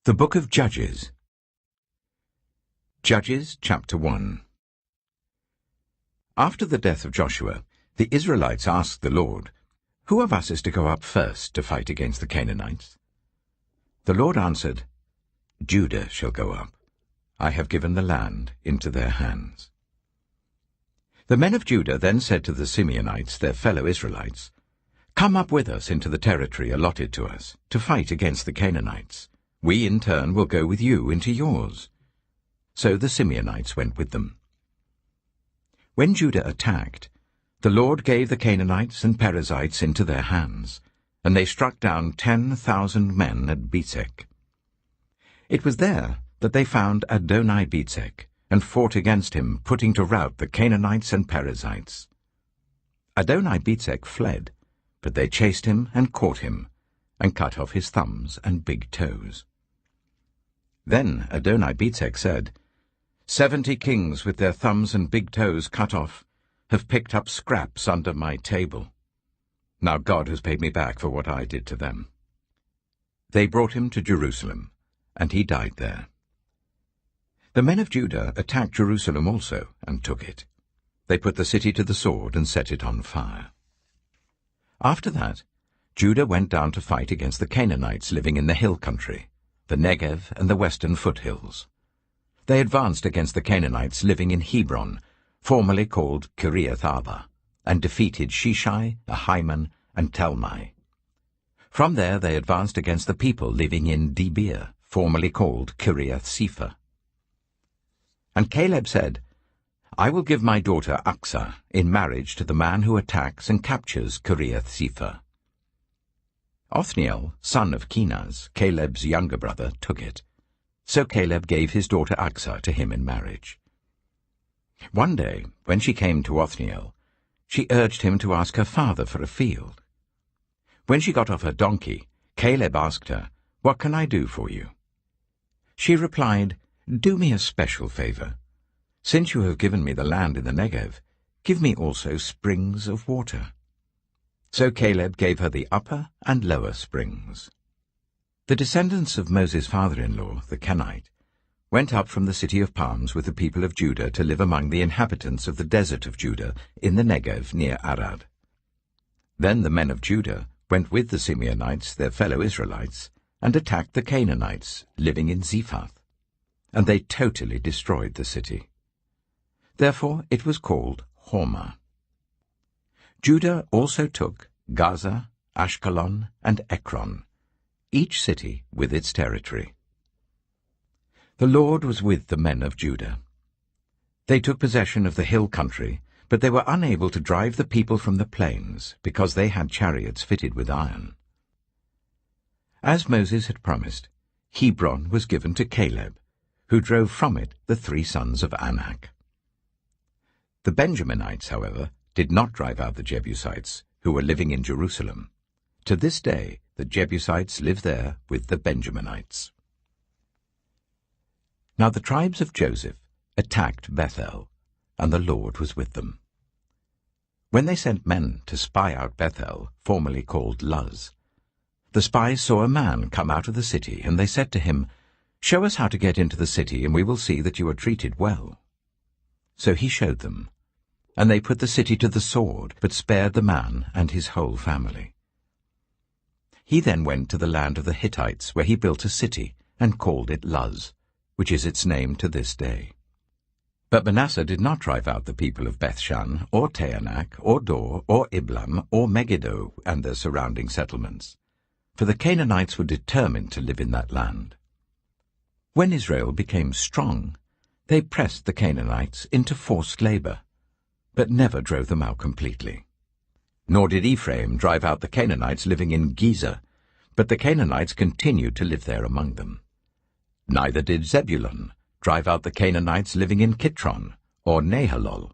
The Book of Judges. Judges chapter 1. After the death of Joshua, the Israelites asked the Lord, "Who of us is to go up first to fight against the Canaanites?" The Lord answered, "Judah shall go up. I have given the land into their hands." The men of Judah then said to the Simeonites, their fellow Israelites, "Come up with us into the territory allotted to us, to fight against the Canaanites. We in turn will go with you into yours." So the Simeonites went with them. When Judah attacked, the Lord gave the Canaanites and Perizzites into their hands, and they struck down 10,000 men at Bezek. It was there that they found Adoni-Bezek, and fought against him, putting to rout the Canaanites and Perizzites. Adoni-Bezek fled, but they chased him and caught him, and cut off his thumbs and big toes. Then Adoni-Bezek said, 70 kings with their thumbs and big toes cut off have picked up scraps under my table. Now God has paid me back for what I did to them. They brought him to Jerusalem, and he died there. The men of Judah attacked Jerusalem also, and took it. They put the city to the sword and set it on fire. After that, Judah went down to fight against the Canaanites living in the hill country, the Negev and the western foothills. They advanced against the Canaanites living in Hebron, formerly called Kiriath-Arba, and defeated Sheshai, Ahiman, and Talmai. From there they advanced against the people living in Debir, formerly called Kiriath-Sepher. And Caleb said, "I will give my daughter Achsah in marriage to the man who attacks and captures Kiriath-Sepher." Othniel, son of Kenaz, Caleb's younger brother, took it. So Caleb gave his daughter Achsah to him in marriage. One day, when she came to Othniel, she urged him to ask her father for a field. When she got off her donkey, Caleb asked her, "What can I do for you?" She replied, "Do me a special favor. Since you have given me the land in the Negev, give me also springs of water." So Caleb gave her the upper and lower springs. The descendants of Moses' father-in-law, the Kenite, went up from the city of palms with the people of Judah to live among the inhabitants of the desert of Judah in the Negev near Arad. Then the men of Judah went with the Simeonites, their fellow Israelites, and attacked the Canaanites living in Zephath, and they totally destroyed the city. Therefore it was called Hormah. Judah also took Gaza, Ashkelon, and Ekron, each city with its territory. The Lord was with the men of Judah. They took possession of the hill country, but they were unable to drive the people from the plains, because they had chariots fitted with iron. As Moses had promised, Hebron was given to Caleb, who drove from it the 3 sons of Anak. The Benjaminites, however, did not drive out the Jebusites, who were living in Jerusalem. To this day, the Jebusites live there with the Benjaminites. Now the tribes of Joseph attacked Bethel, and the Lord was with them. When they sent men to spy out Bethel, formerly called Luz, the spies saw a man come out of the city, and they said to him, "Show us how to get into the city, and we will see that you are treated well." So he showed them, and they put the city to the sword, but spared the man and his whole family. He then went to the land of the Hittites, where he built a city, and called it Luz, which is its name to this day. But Manasseh did not drive out the people of Bethshan, or Taanach, or Dor, or Iblam, or Megiddo, and their surrounding settlements, for the Canaanites were determined to live in that land. When Israel became strong, they pressed the Canaanites into forced labor, but never drove them out completely. Nor did Ephraim drive out the Canaanites living in Gezer, but the Canaanites continued to live there among them. Neither did Zebulun drive out the Canaanites living in Kitron, or Nahalol.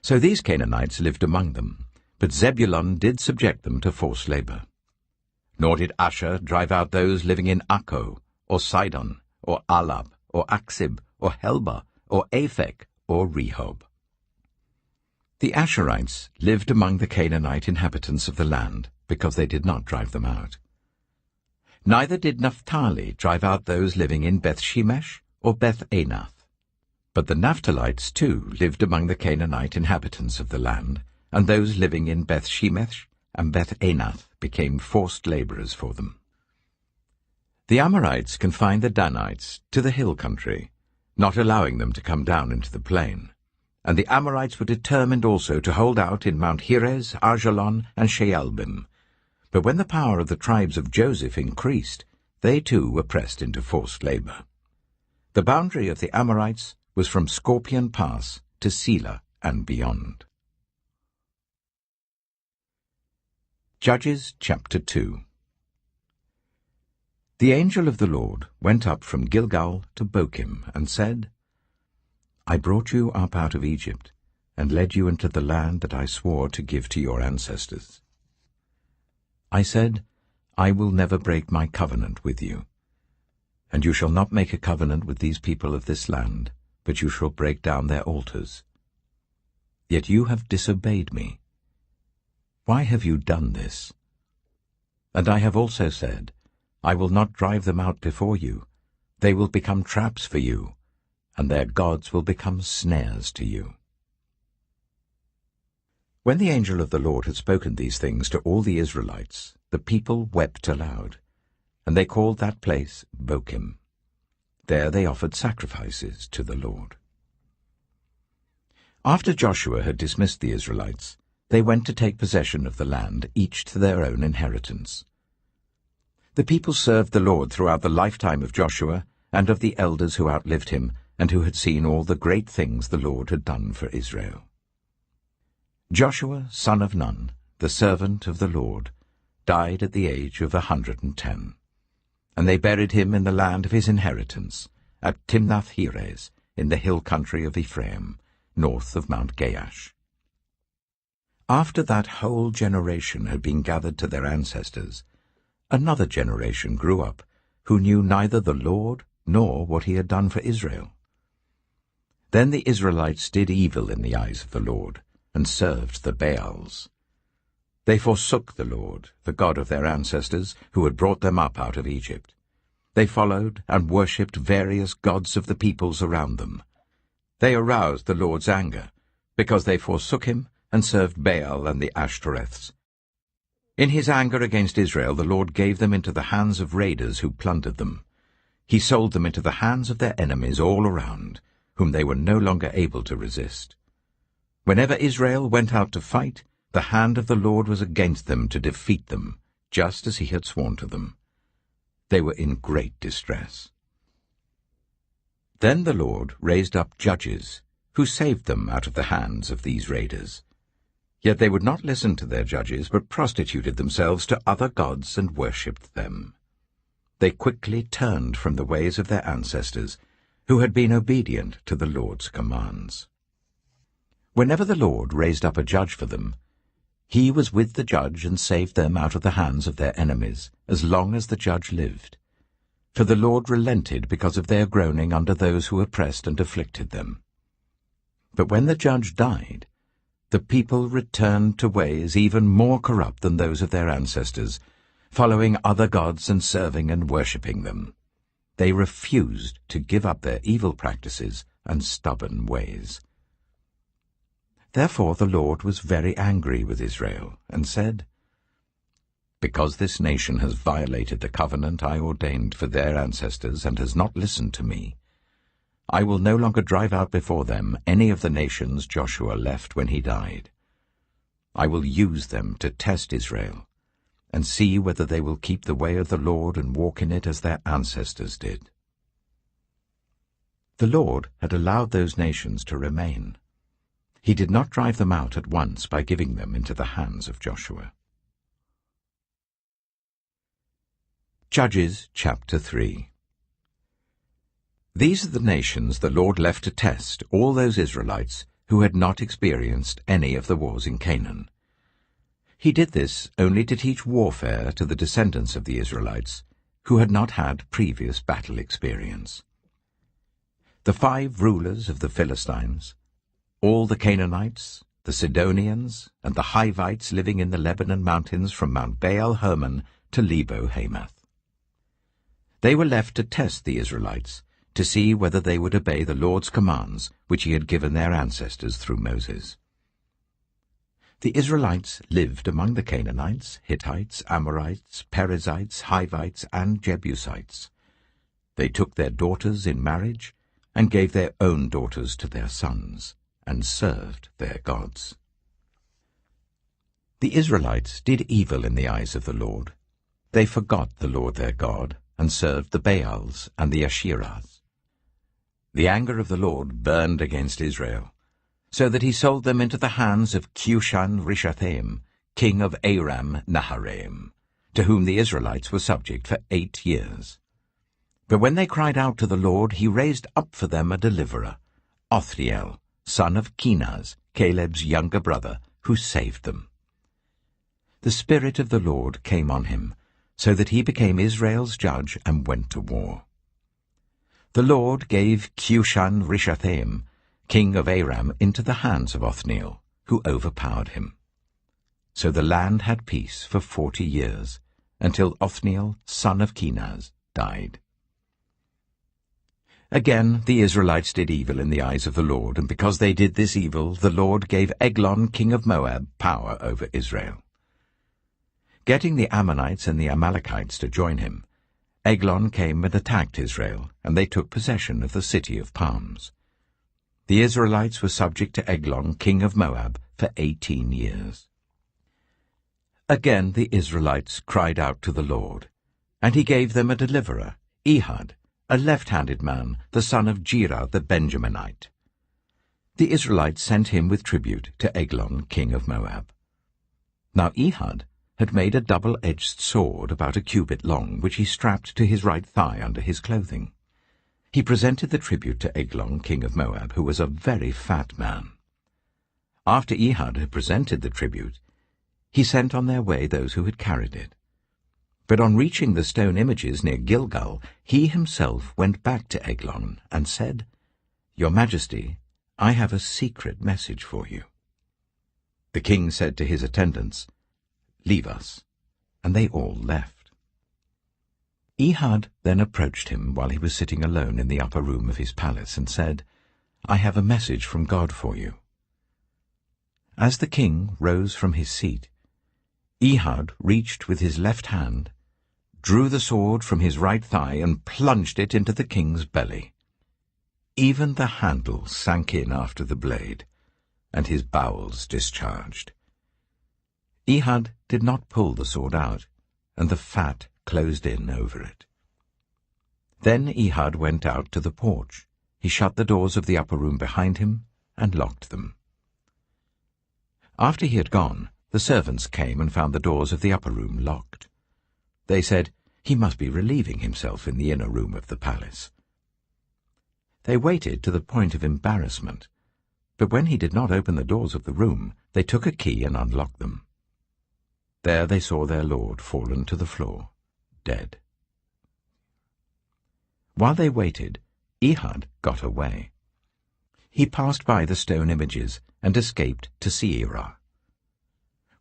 So these Canaanites lived among them, but Zebulun did subject them to forced labor. Nor did Asher drive out those living in Akko, or Sidon, or Alab, or Aksib, or Helba, or Aphek, or Rehob. The Asherites lived among the Canaanite inhabitants of the land, because they did not drive them out. Neither did Naphtali drive out those living in Beth-shemesh or Beth-anath. But the Naphtalites too lived among the Canaanite inhabitants of the land, and those living in Beth-shemesh and Beth-anath became forced laborers for them. The Amorites confined the Danites to the hill country, not allowing them to come down into the plain. And the Amorites were determined also to hold out in Mount Heres, Ajalon, and Shaalbim. But when the power of the tribes of Joseph increased, they too were pressed into forced labor. The boundary of the Amorites was from Scorpion Pass to Selah and beyond. Judges chapter 2. The angel of the Lord went up from Gilgal to Bochim and said, I brought you up out of Egypt, and led you into the land that I swore to give to your ancestors. I said, I will never break my covenant with you. And you shall not make a covenant with these people of this land, but you shall break down their altars. Yet you have disobeyed me. Why have you done this? And I have also said, I will not drive them out before you. They will become traps for you, and their gods will become snares to you. When the angel of the Lord had spoken these things to all the Israelites, the people wept aloud, and they called that place Bochim. There they offered sacrifices to the Lord. After Joshua had dismissed the Israelites, they went to take possession of the land, each to their own inheritance. The people served the Lord throughout the lifetime of Joshua and of the elders who outlived him, and who had seen all the great things the Lord had done for Israel. Joshua, son of Nun, the servant of the Lord, died at the age of 110, and they buried him in the land of his inheritance, at Timnath-Heres, in the hill country of Ephraim, north of Mount Gaash. After that whole generation had been gathered to their ancestors, another generation grew up, who knew neither the Lord nor what he had done for Israel. Then the Israelites did evil in the eyes of the Lord, and served the Baals. They forsook the Lord, the God of their ancestors, who had brought them up out of Egypt. They followed and worshipped various gods of the peoples around them. They aroused the Lord's anger, because they forsook him and served Baal and the Ashtoreths. In his anger against Israel, the Lord gave them into the hands of raiders who plundered them. He sold them into the hands of their enemies all around, whom they were no longer able to resist. Whenever Israel went out to fight, the hand of the Lord was against them to defeat them, just as he had sworn to them. They were in great distress. Then the Lord raised up judges, who saved them out of the hands of these raiders. Yet they would not listen to their judges, but prostituted themselves to other gods and worshipped them. They quickly turned from the ways of their ancestors, who had been obedient to the Lord's commands. Whenever the Lord raised up a judge for them, he was with the judge and saved them out of the hands of their enemies, as long as the judge lived. For the Lord relented because of their groaning under those who oppressed and afflicted them. But when the judge died, the people returned to ways even more corrupt than those of their ancestors, following other gods and serving and worshipping them. They refused to give up their evil practices and stubborn ways. Therefore the Lord was very angry with Israel, and said, Because this nation has violated the covenant I ordained for their ancestors and has not listened to me, I will no longer drive out before them any of the nations Joshua left when he died. I will use them to test Israel, and see whether they will keep the way of the Lord and walk in it as their ancestors did. The Lord had allowed those nations to remain. He did not drive them out at once by giving them into the hands of Joshua. Judges chapter 3. These are the nations the Lord left to test all those Israelites who had not experienced any of the wars in Canaan. He did this only to teach warfare to the descendants of the Israelites who had not had previous battle experience. The 5 rulers of the Philistines, all the Canaanites, the Sidonians, and the Hivites living in the Lebanon mountains from Mount Baal Hermon to Lebo Hamath. They were left to test the Israelites, to see whether they would obey the Lord's commands which he had given their ancestors through Moses. The Israelites lived among the Canaanites, Hittites, Amorites, Perizzites, Hivites, and Jebusites. They took their daughters in marriage and gave their own daughters to their sons, and served their gods. The Israelites did evil in the eyes of the Lord. They forgot the Lord their God, and served the Baals and the Asherahs. The anger of the Lord burned against Israel, so that he sold them into the hands of Cushan-Rishathaim, king of Aram-Naharaim, to whom the Israelites were subject for 8 years. But when they cried out to the Lord, he raised up for them a deliverer, Othniel, son of Kenaz, Caleb's younger brother, who saved them. The Spirit of the Lord came on him, so that he became Israel's judge and went to war. The Lord gave Cushan-Rishathaim, king of Aram, into the hands of Othniel, who overpowered him. So the land had peace for 40 years, until Othniel, son of Kenaz, died. Again the Israelites did evil in the eyes of the Lord, and because they did this evil, the Lord gave Eglon, king of Moab, power over Israel. Getting the Ammonites and the Amalekites to join him, Eglon came and attacked Israel, and they took possession of the city of palms. The Israelites were subject to Eglon, king of Moab, for 18 years. Again the Israelites cried out to the Lord, and he gave them a deliverer, Ehud, a left-handed man, the son of Gera the Benjaminite. The Israelites sent him with tribute to Eglon, king of Moab. Now Ehud had made a double-edged sword about a cubit long, which he strapped to his right thigh under his clothing. He presented the tribute to Eglon, king of Moab, who was a very fat man. After Ehud had presented the tribute, he sent on their way those who had carried it. But on reaching the stone images near Gilgal, he himself went back to Eglon and said, "Your Majesty, I have a secret message for you." The king said to his attendants, "Leave us," and they all left. Ehud then approached him while he was sitting alone in the upper room of his palace and said, "I have a message from God for you." As the king rose from his seat, Ehud reached with his left hand, drew the sword from his right thigh, and plunged it into the king's belly. Even the handle sank in after the blade, and his bowels discharged. Ehud did not pull the sword out, and the fat closed in over it. Then Ehud went out to the porch. He shut the doors of the upper room behind him and locked them. After he had gone, the servants came and found the doors of the upper room locked. They said, "He must be relieving himself in the inner room of the palace." They waited to the point of embarrassment, but when he did not open the doors of the room, they took a key and unlocked them. There they saw their lord fallen to the floor, dead. While they waited, Ehud got away. He passed by the stone images and escaped to Seirah.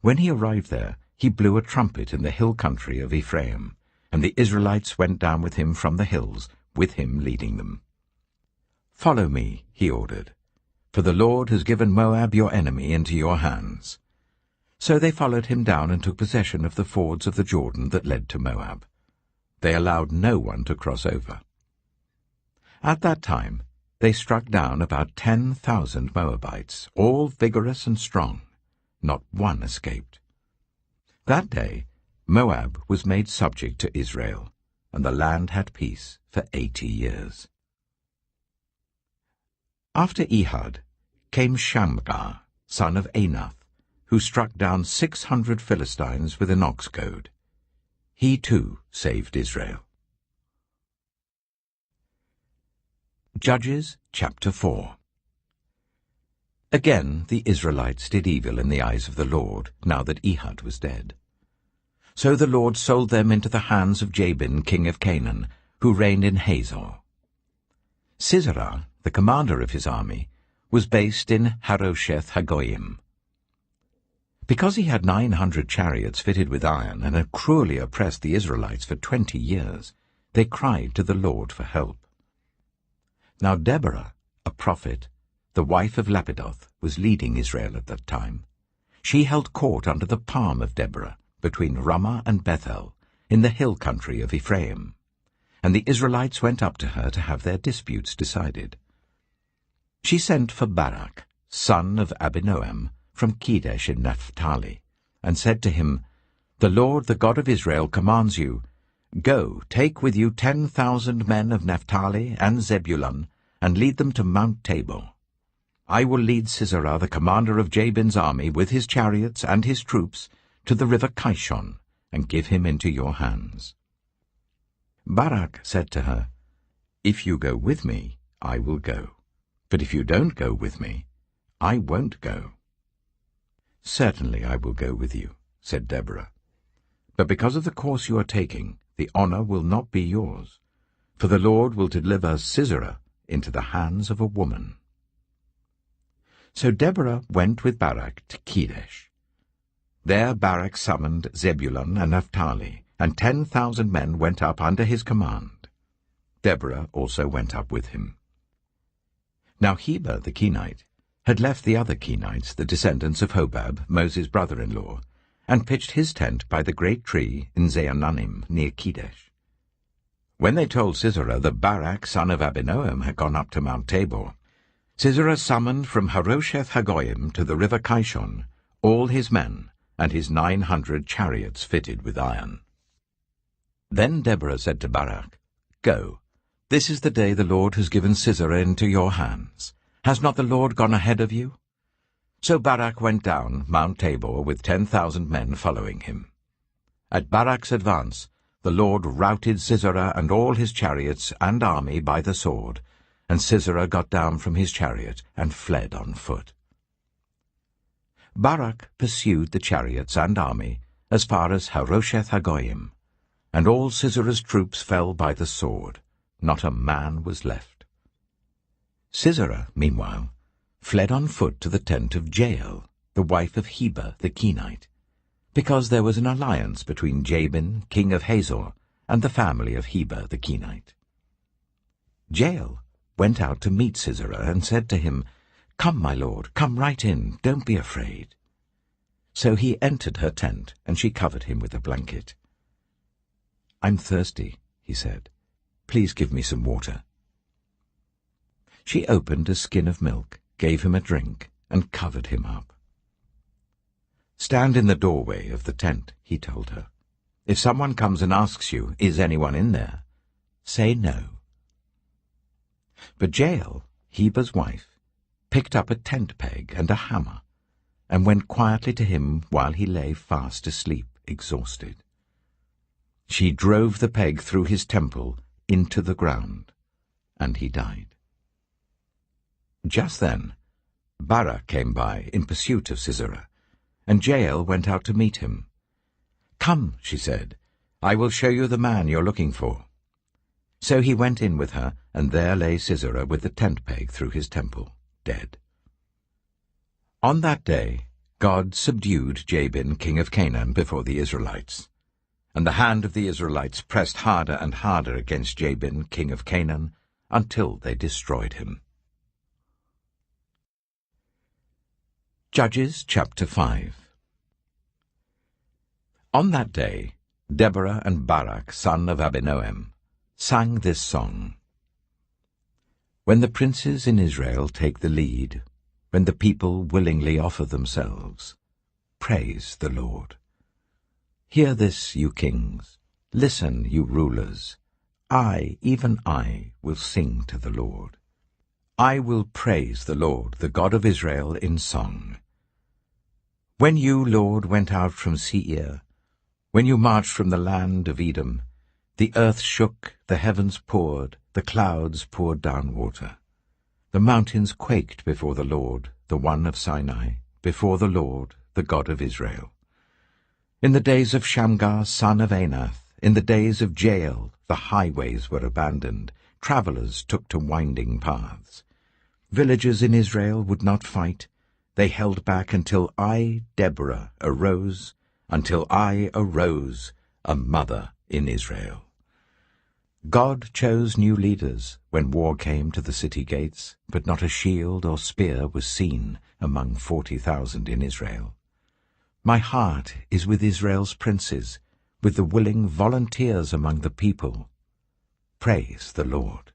When he arrived there, he blew a trumpet in the hill country of Ephraim, and the Israelites went down with him from the hills, with him leading them. "Follow me," he ordered, "for the Lord has given Moab your enemy into your hands." So they followed him down and took possession of the fords of the Jordan that led to Moab. They allowed no one to cross over. At that time they struck down about 10,000 Moabites, all vigorous and strong. Not one escaped. That day Moab was made subject to Israel, and the land had peace for 80 years. After Ehud came Shamgar, son of Anath, who struck down 600 Philistines with an ox goad. He too saved Israel. Judges chapter 4. Again the Israelites did evil in the eyes of the Lord, now that Ehud was dead. So the Lord sold them into the hands of Jabin, king of Canaan, who reigned in Hazor. Sisera, the commander of his army, was based in Harosheth Hagoyim. Because he had 900 chariots fitted with iron and had cruelly oppressed the Israelites for 20 years, They cried to the Lord for help. Now Deborah, a prophet, the wife of Lapidoth, was leading Israel at that time. She held court under the palm of Deborah, between Ramah and Bethel, in the hill country of Ephraim. And the Israelites went up to her to have their disputes decided. She sent for Barak, son of Abinoam, from Kedesh in Naphtali, and said to him, "The Lord, the God of Israel, commands you, Go, take with you 10,000 men of Naphtali and Zebulun, and lead them to Mount Tabor. I will lead Sisera, the commander of Jabin's army, with his chariots and his troops, to the river Kishon, and give him into your hands." Barak said to her, "If you go with me, I will go. But if you don't go with me, I won't go." "Certainly I will go with you," said Deborah. "But because of the course you are taking, the honor will not be yours, for the Lord will deliver Sisera into the hands of a woman." So Deborah went with Barak to Kedesh. There Barak summoned Zebulun and Naphtali, and 10,000 men went up under his command. Deborah also went up with him. Now Heber the Kenite had left the other Kenites, the descendants of Hobab, Moses' brother-in-law, and pitched his tent by the great tree in Zaanannim near Kedesh. When they told Sisera that Barak, son of Abinoam, had gone up to Mount Tabor, Sisera summoned from Harosheth-Hagoyim to the river Kishon all his men and his 900 chariots fitted with iron. Then Deborah said to Barak, "Go, this is the day the Lord has given Sisera into your hands. Has not the Lord gone ahead of you?" So Barak went down Mount Tabor with 10,000 men following him. At Barak's advance, the Lord routed Sisera and all his chariots and army by the sword, and Sisera got down from his chariot and fled on foot. Barak pursued the chariots and army as far as Harosheth-Hagoyim, and all Sisera's troops fell by the sword. Not a man was left. Sisera, meanwhile, fled on foot to the tent of Jael, the wife of Heber the Kenite, because there was an alliance between Jabin, king of Hazor, and the family of Heber the Kenite. Jael went out to meet Sisera and said to him, "Come, my lord, come right in, don't be afraid." So he entered her tent, and she covered him with a blanket. "I'm thirsty," he said. "Please give me some water." She opened a skin of milk, gave him a drink, and covered him up. "Stand in the doorway of the tent," he told her. "If someone comes and asks you, 'Is anyone in there?' say no." But Jael, Heber's wife, picked up a tent peg and a hammer, and went quietly to him while he lay fast asleep, exhausted. She drove the peg through his temple into the ground, and he died. Just then Barak came by in pursuit of Sisera, and Jael went out to meet him. "Come," she said, "I will show you the man you're looking for." So he went in with her, and there lay Sisera with the tent peg through his temple, dead. On that day God subdued Jabin, king of Canaan, before the Israelites. And the hand of the Israelites pressed harder and harder against Jabin, king of Canaan, until they destroyed him. Judges chapter 5. On that day Deborah and Barak, son of Abinoam, sang this song. When the princes in Israel take the lead, when the people willingly offer themselves, praise the Lord. Hear this, you kings, listen, you rulers. I, even I, will sing to the Lord. I will praise the Lord, the God of Israel, in song. When you, Lord, went out from Seir, when you marched from the land of Edom, the earth shook, the heavens poured, the clouds poured down water. The mountains quaked before the Lord, the one of Sinai, before the Lord, the God of Israel. In the days of Shamgar, son of Anath, in the days of Jael, the highways were abandoned, travelers took to winding paths. Villagers in Israel would not fight. They held back until I, Deborah, arose, until I arose, a mother in Israel. God chose new leaders when war came to the city gates, but not a shield or spear was seen among 40,000 in Israel. My heart is with Israel's princes, with the willing volunteers among the people. Praise the Lord.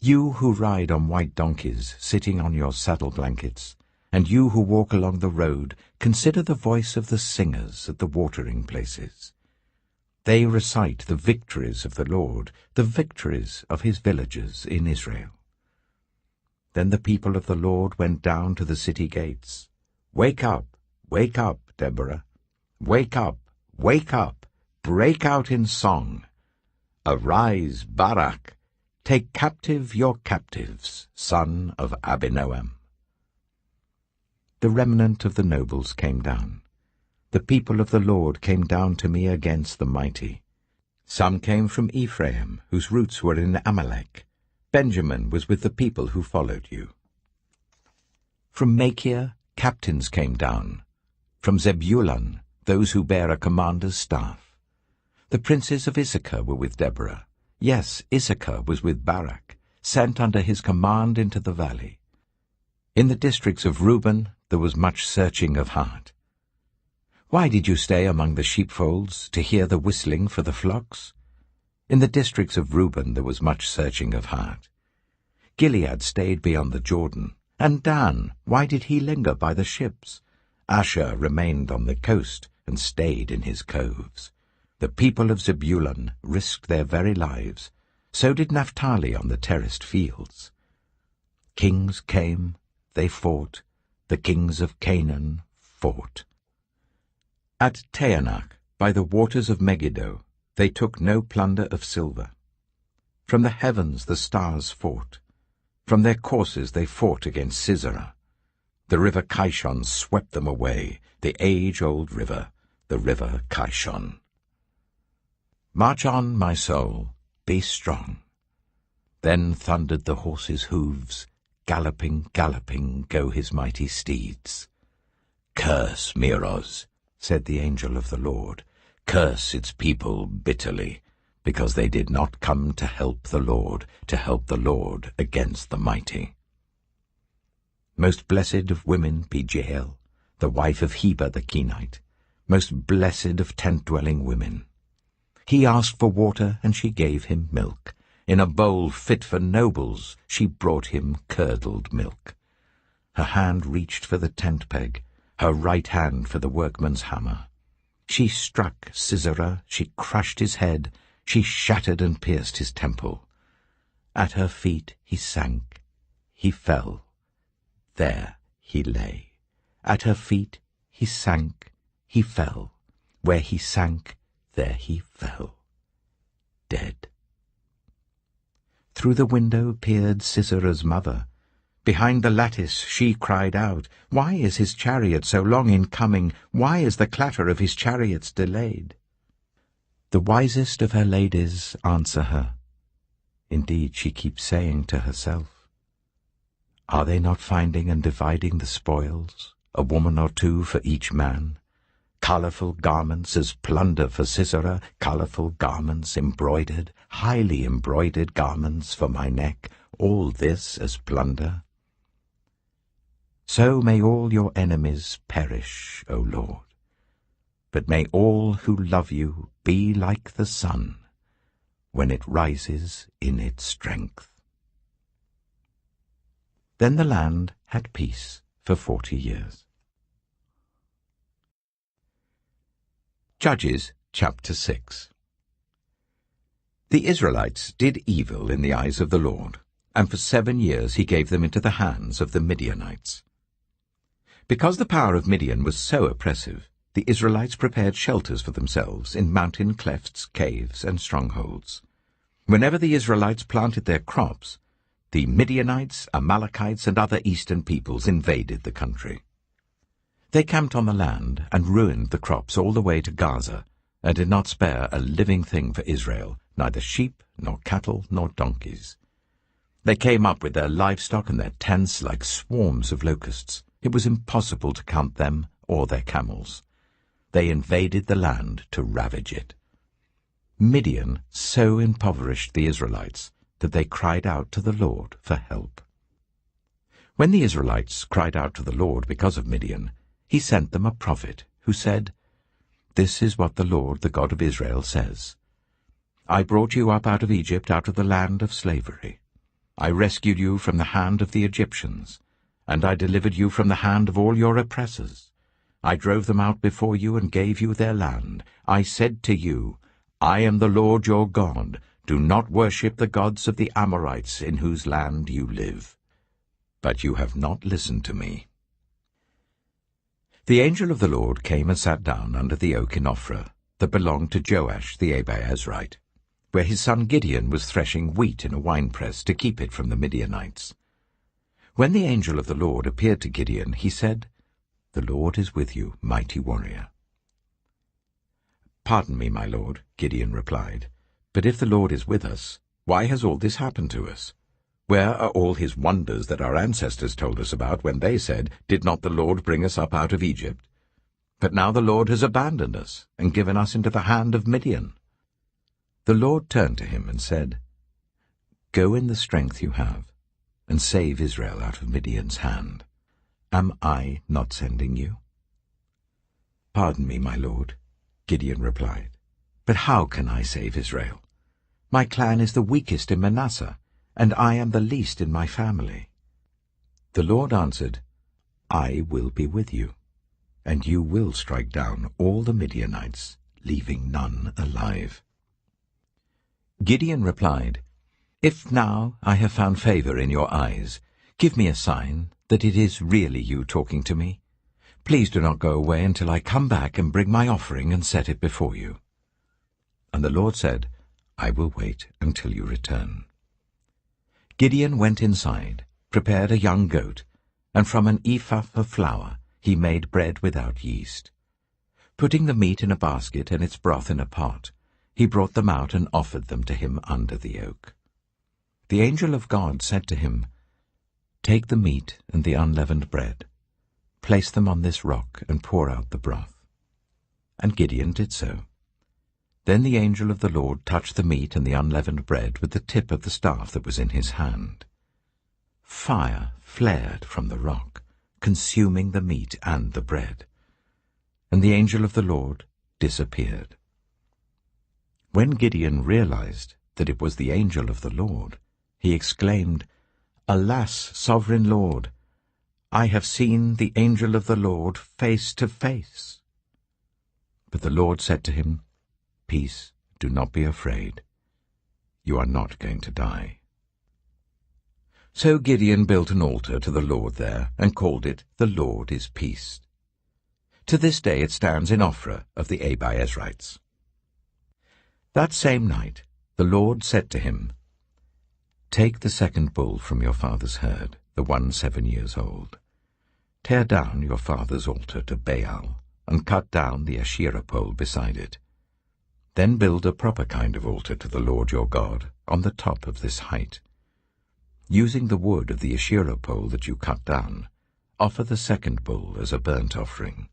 You who ride on white donkeys, sitting on your saddle blankets, and you who walk along the road, consider the voice of the singers at the watering places. They recite the victories of the Lord, the victories of his villages in Israel. Then the people of the Lord went down to the city gates. Wake up, Deborah. Wake up, break out in song. Arise, Barak, take captive your captives, son of Abinoam. The remnant of the nobles came down. The people of the Lord came down to me against the mighty. Some came from Ephraim, whose roots were in Amalek. Benjamin was with the people who followed you. From Machir, captains came down. From Zebulun, those who bear a commander's staff. The princes of Issachar were with Deborah. Yes, Issachar was with Barak, sent under his command into the valley. In the districts of Reuben there was much searching of heart. Why did you stay among the sheepfolds to hear the whistling for the flocks? In the districts of Reuben there was much searching of heart. Gilead stayed beyond the Jordan. And Dan, why did he linger by the ships? Asher remained on the coast and stayed in his coves. The people of Zebulun risked their very lives. So did Naphtali on the terraced fields. Kings came, they fought. The kings of Canaan fought. At Taanach, by the waters of Megiddo, they took no plunder of silver. From the heavens the stars fought. From their courses they fought against Sisera. The river Kishon swept them away, the age-old river, the river Kishon. March on, my soul, be strong. Then thundered the horses' hooves, galloping, galloping go his mighty steeds. Curse Meroz, said the angel of the Lord, curse its people bitterly, because they did not come to help the Lord against the mighty. Most blessed of women be Jael, the wife of Heber the Kenite, most blessed of tent-dwelling women. He asked for water, and she gave him milk. In a bowl fit for nobles she brought him curdled milk. Her hand reached for the tent peg, her right hand for the workman's hammer. She struck Sisera, she crushed his head, she shattered and pierced his temple. At her feet he sank, he fell. There he lay. At her feet he sank, he fell. Where he sank, there he fell. Dead. Through the window peered Sisera's mother. Behind the lattice she cried out, "Why is his chariot so long in coming? Why is the clatter of his chariots delayed?" The wisest of her ladies answer her. Indeed, she keeps saying to herself, "Are they not finding and dividing the spoils, a woman or two for each man? Colourful garments as plunder for Sisera, colourful garments embroidered, highly embroidered garments for my neck, all this as plunder." So may all your enemies perish, O Lord, but may all who love you be like the sun when it rises in its strength. Then the land had peace for 40 years. Judges chapter 6. The Israelites did evil in the eyes of the Lord, and for 7 years he gave them into the hands of the Midianites. Because the power of Midian was so oppressive, the Israelites prepared shelters for themselves in mountain clefts, caves, and strongholds. Whenever the Israelites planted their crops, the Midianites, Amalekites, and other eastern peoples invaded the country. They camped on the land and ruined the crops all the way to Gaza, and did not spare a living thing for Israel, neither sheep, nor cattle, nor donkeys. They came up with their livestock and their tents like swarms of locusts. It was impossible to count them or their camels. They invaded the land to ravage it. Midian so impoverished the Israelites that they cried out to the Lord for help. When the Israelites cried out to the Lord because of Midian, he sent them a prophet who said, "This is what the Lord, the God of Israel, says. I brought you up out of Egypt, out of the land of slavery. I rescued you from the hand of the Egyptians, and I delivered you from the hand of all your oppressors. I drove them out before you and gave you their land. I said to you, I am the Lord your God. Do not worship the gods of the Amorites in whose land you live. But you have not listened to me." The angel of the Lord came and sat down under the oak in Ophrah that belonged to Joash the Abiezrite, where his son Gideon was threshing wheat in a winepress to keep it from the Midianites. When the angel of the Lord appeared to Gideon, he said, "The Lord is with you, mighty warrior." "Pardon me, my lord," Gideon replied, "but if the Lord is with us, why has all this happened to us? Where are all his wonders that our ancestors told us about when they said, 'Did not the Lord bring us up out of Egypt?' But now the Lord has abandoned us and given us into the hand of Midian." The Lord turned to him and said, "Go in the strength you have, and save Israel out of Midian's hand. Am I not sending you?" "Pardon me, my lord," Gideon replied, "but how can I save Israel? My clan is the weakest in Manasseh, and I am the least in my family." The Lord answered, "I will be with you, and you will strike down all the Midianites, leaving none alive." Gideon replied, "If now I have found favor in your eyes, give me a sign that it is really you talking to me. Please do not go away until I come back and bring my offering and set it before you." And the Lord said, "I will wait until you return." Gideon went inside, prepared a young goat, and from an ephah of flour he made bread without yeast. Putting the meat in a basket and its broth in a pot, he brought them out and offered them to him under the oak. The angel of God said to him, "Take the meat and the unleavened bread, place them on this rock and pour out the broth." And Gideon did so. Then the angel of the Lord touched the meat and the unleavened bread with the tip of the staff that was in his hand. Fire flared from the rock, consuming the meat and the bread, and the angel of the Lord disappeared. When Gideon realized that it was the angel of the Lord, he exclaimed, "Alas, sovereign Lord, I have seen the angel of the Lord face to face." But the Lord said to him, "Peace, do not be afraid. You are not going to die." So Gideon built an altar to the Lord there and called it, "The Lord is Peace." To this day it stands in Ophrah of the Abiezrites. That same night the Lord said to him, "Take the second bull from your father's herd, the one 7 years old. Tear down your father's altar to Baal, and cut down the Asherah pole beside it. Then build a proper kind of altar to the Lord your God on the top of this height. Using the wood of the Asherah pole that you cut down, offer the second bull as a burnt offering."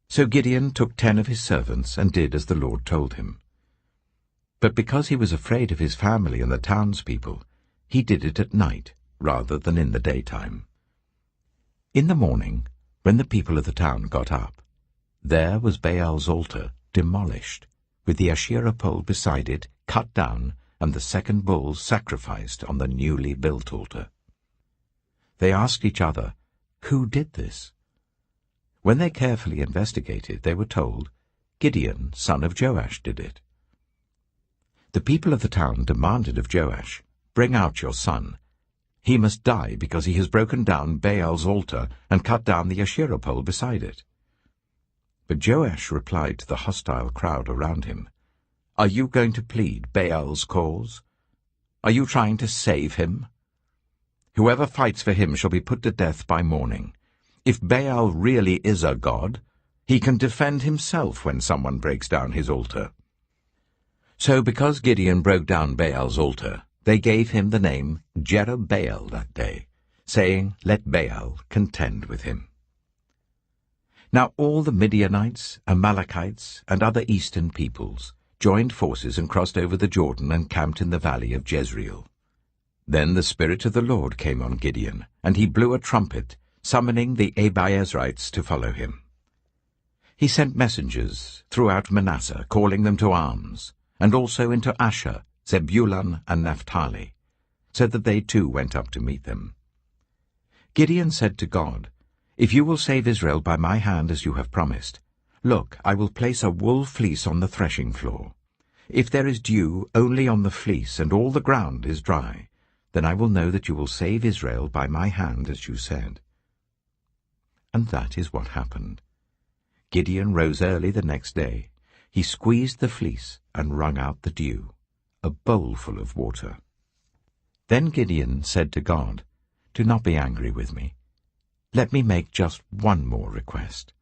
So Gideon took 10 of his servants and did as the Lord told him. But because he was afraid of his family and the townspeople, he did it at night rather than in the daytime. In the morning, when the people of the town got up, there was Baal's altar demolished, with the Asherah pole beside it cut down and the second bull sacrificed on the newly built altar. They asked each other, "Who did this?" When they carefully investigated, they were told, "Gideon, son of Joash, did it." The people of the town demanded of Joash, "Bring out your son. He must die because he has broken down Baal's altar and cut down the Asherah pole beside it." But Joash replied to the hostile crowd around him, "Are you going to plead Baal's cause? Are you trying to save him? Whoever fights for him shall be put to death by morning. If Baal really is a god, he can defend himself when someone breaks down his altar." So because Gideon broke down Baal's altar, they gave him the name Jerubbaal that day, saying, "Let Baal contend with him." Now all the Midianites, Amalekites, and other eastern peoples joined forces and crossed over the Jordan and camped in the valley of Jezreel. Then the Spirit of the Lord came on Gideon, and he blew a trumpet, summoning the Abiezrites to follow him. He sent messengers throughout Manasseh, calling them to arms, and also into Asher, Zebulun, and Naphtali, so that they too went up to meet them. Gideon said to God, "If you will save Israel by my hand as you have promised, look, I will place a wool fleece on the threshing floor. If there is dew only on the fleece and all the ground is dry, then I will know that you will save Israel by my hand as you said." And that is what happened. Gideon rose early the next day. He squeezed the fleece and wrung out the dew, a bowlful of water. Then Gideon said to God, "Do not be angry with me. Let me make just one more request.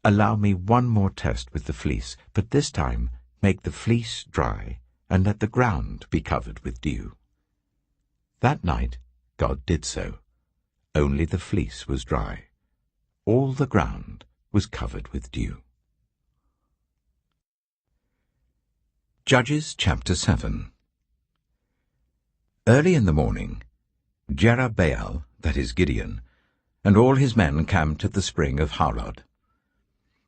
Allow me one more test with the fleece, but this time make the fleece dry, and let the ground be covered with dew." That night God did so. Only the fleece was dry. All the ground was covered with dew. Judges chapter 7. Early in the morning, Jerubbaal, that is Gideon, and all his men camped at the spring of Harod.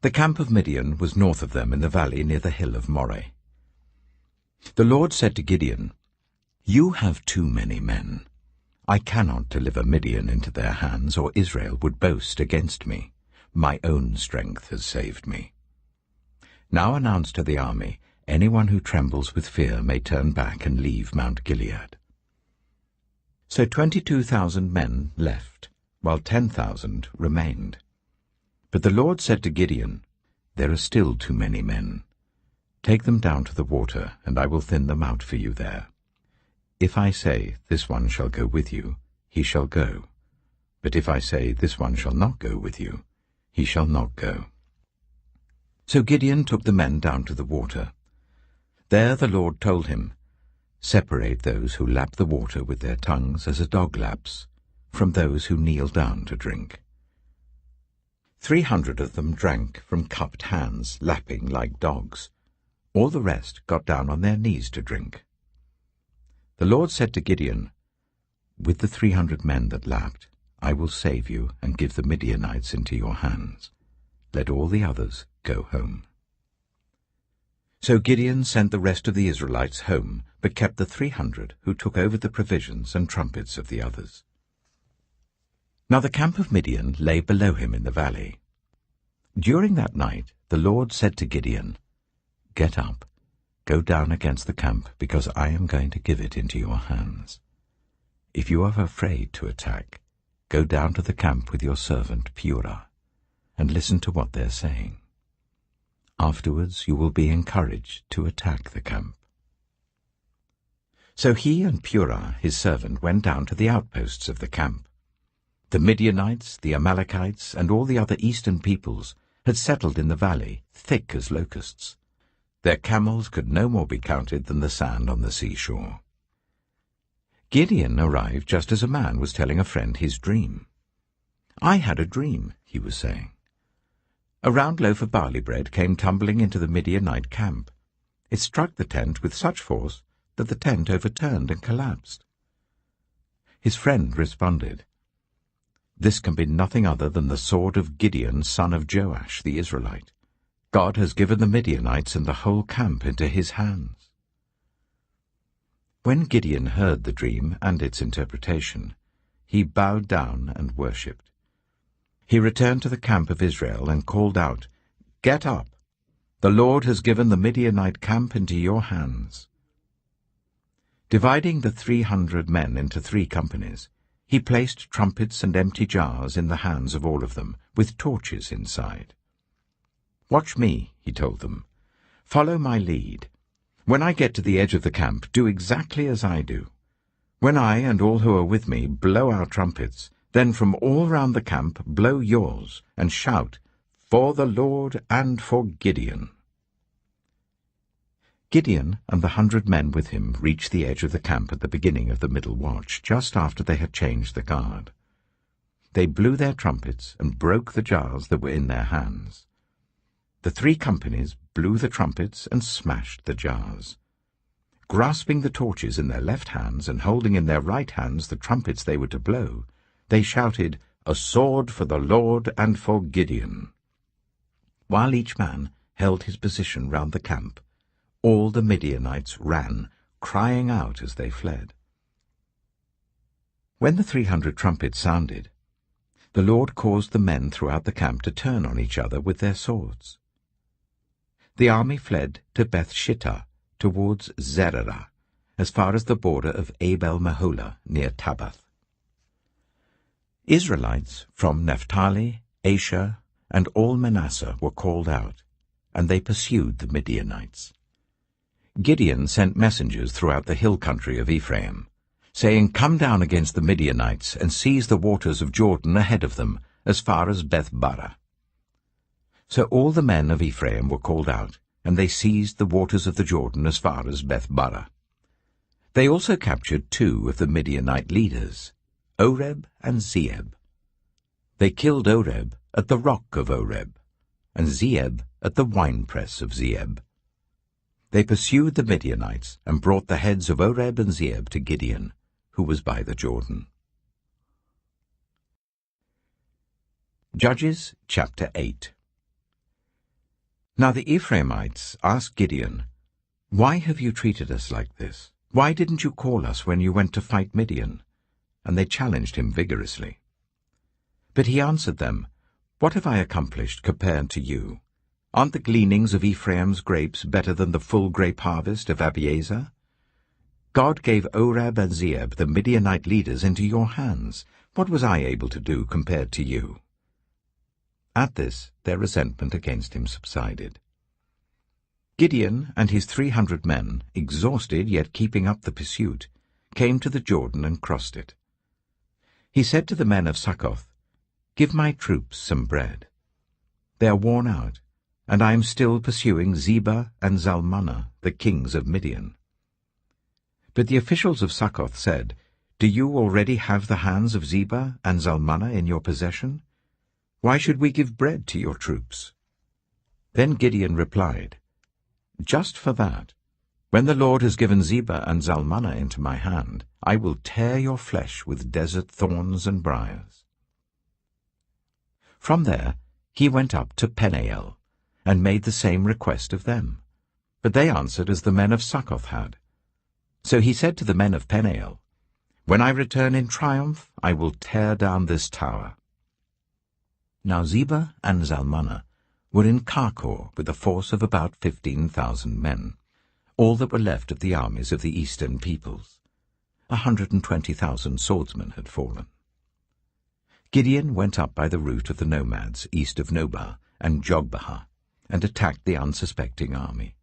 The camp of Midian was north of them in the valley near the hill of Moreh. The Lord said to Gideon, "You have too many men. I cannot deliver Midian into their hands, or Israel would boast against me. My own strength has saved me. Now announce to the army, anyone who trembles with fear may turn back and leave Mount Gilead." So 22,000 men left, while 10,000 remained. But the Lord said to Gideon, "There are still too many men. Take them down to the water, and I will thin them out for you there. If I say, 'This one shall go with you,' he shall go. But if I say, 'This one shall not go with you,' he shall not go." So Gideon took the men down to the water. There the Lord told him, "Separate those who lap the water with their tongues as a dog laps, from those who kneel down to drink." 300 of them drank from cupped hands, lapping like dogs. All the rest got down on their knees to drink. The Lord said to Gideon, "With the 300 men that lapped, I will save you and give the Midianites into your hands. Let all the others go home." So Gideon sent the rest of the Israelites home, but kept the 300 who took over the provisions and trumpets of the others. Now the camp of Midian lay below him in the valley. During that night the Lord said to Gideon, "Get up, go down against the camp, because I am going to give it into your hands. If you are afraid to attack, go down to the camp with your servant Purah, and listen to what they're saying. Afterwards you will be encouraged to attack the camp." So he and Purah, his servant, went down to the outposts of the camp. The Midianites, the Amalekites, and all the other eastern peoples had settled in the valley, thick as locusts. Their camels could no more be counted than the sand on the seashore. Gideon arrived just as a man was telling a friend his dream. "I had a dream," he was saying. "A round loaf of barley bread came tumbling into the Midianite camp. It struck the tent with such force that the tent overturned and collapsed." His friend responded, "This can be nothing other than the sword of Gideon, son of Joash, the Israelite. God has given the Midianites and the whole camp into his hands." When Gideon heard the dream and its interpretation, he bowed down and worshipped. He returned to the camp of Israel and called out, "Get up! The Lord has given the Midianite camp into your hands." Dividing the 300 men into 3 companies, he placed trumpets and empty jars in the hands of all of them, with torches inside. "Watch me," he told them. "Follow my lead. When I get to the edge of the camp, do exactly as I do. When I and all who are with me blow our trumpets, then from all round the camp blow yours, and shout, 'For the Lord and for Gideon.'" Gideon and the 100 men with him reached the edge of the camp at the beginning of the middle watch, just after they had changed the guard. They blew their trumpets and broke the jars that were in their hands. The 3 companies blew the trumpets and smashed the jars. Grasping the torches in their left hands and holding in their right hands the trumpets they were to blow, they shouted, "A sword for the Lord and for Gideon!" While each man held his position round the camp, all the Midianites ran, crying out as they fled. When the 300 trumpets sounded, the Lord caused the men throughout the camp to turn on each other with their swords. The army fled to Beth-shittah, towards Zererah, as far as the border of Abel-Meholah near Tabbath. Israelites from Naphtali, Asher, and all Manasseh were called out, and they pursued the Midianites. Gideon sent messengers throughout the hill country of Ephraim, saying, "Come down against the Midianites and seize the waters of Jordan ahead of them, as far as Beth-barah." So all the men of Ephraim were called out, and they seized the waters of the Jordan as far as Beth-barah. They also captured 2 of the Midianite leaders, Oreb and Zeeb. They killed Oreb at the rock of Oreb, and Zeeb at the winepress of Zeeb. They pursued the Midianites and brought the heads of Oreb and Zeeb to Gideon, who was by the Jordan. Judges chapter 8. Now the Ephraimites asked Gideon, "Why have you treated us like this? Why didn't you call us when you went to fight Midian?" And they challenged him vigorously. But he answered them, "What have I accomplished compared to you? Aren't the gleanings of Ephraim's grapes better than the full grape harvest of Abiezer? God gave Oreb and Zeeb, the Midianite leaders, into your hands. What was I able to do compared to you?" At this, their resentment against him subsided. Gideon and his 300 men, exhausted yet keeping up the pursuit, came to the Jordan and crossed it. He said to the men of Succoth, "Give my troops some bread. They are worn out, and I am still pursuing Zebah and Zalmunna, the kings of Midian." But the officials of Succoth said, "Do you already have the hands of Zebah and Zalmunna in your possession? Why should we give bread to your troops?" Then Gideon replied, "Just for that, when the Lord has given Zebah and Zalmunna into my hand, I will tear your flesh with desert thorns and briars." From there he went up to Peniel, and made the same request of them. But they answered as the men of Succoth had. So he said to the men of Peniel, "When I return in triumph, I will tear down this tower." Now Zebah and Zalmunna were in Karkor with a force of about 15,000 men, all that were left of the armies of the eastern peoples. 120,000 swordsmen had fallen. Gideon went up by the route of the nomads east of Nobah and Jogbehah, and attacked the unsuspecting army.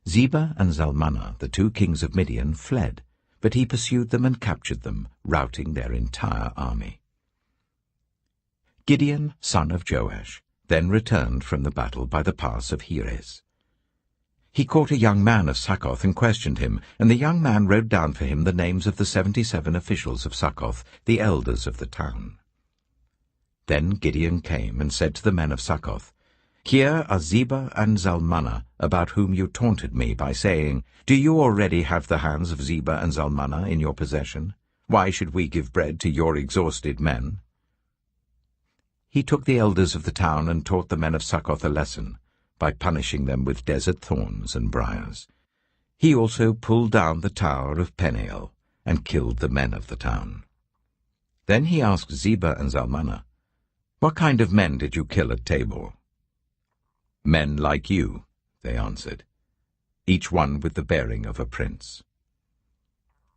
Zebah and Zalmunna, the 2 kings of Midian, fled, but he pursued them and captured them, routing their entire army. Gideon, son of Joash, then returned from the battle by the pass of Heres. He caught a young man of Succoth and questioned him, and the young man wrote down for him the names of the 77 officials of Succoth, the elders of the town. Then Gideon came and said to the men of Succoth, "Here are Zebah and Zalmunna, about whom you taunted me by saying, 'Do you already have the hands of Zebah and Zalmunna in your possession? Why should we give bread to your exhausted men?'" He took the elders of the town and taught the men of Succoth a lesson, by punishing them with desert thorns and briars. He also pulled down the tower of Peniel, and killed the men of the town. Then he asked Zebah and Zalmunna, "What kind of men did you kill at Tabor?" "Men like you," they answered, each one with the bearing of a prince.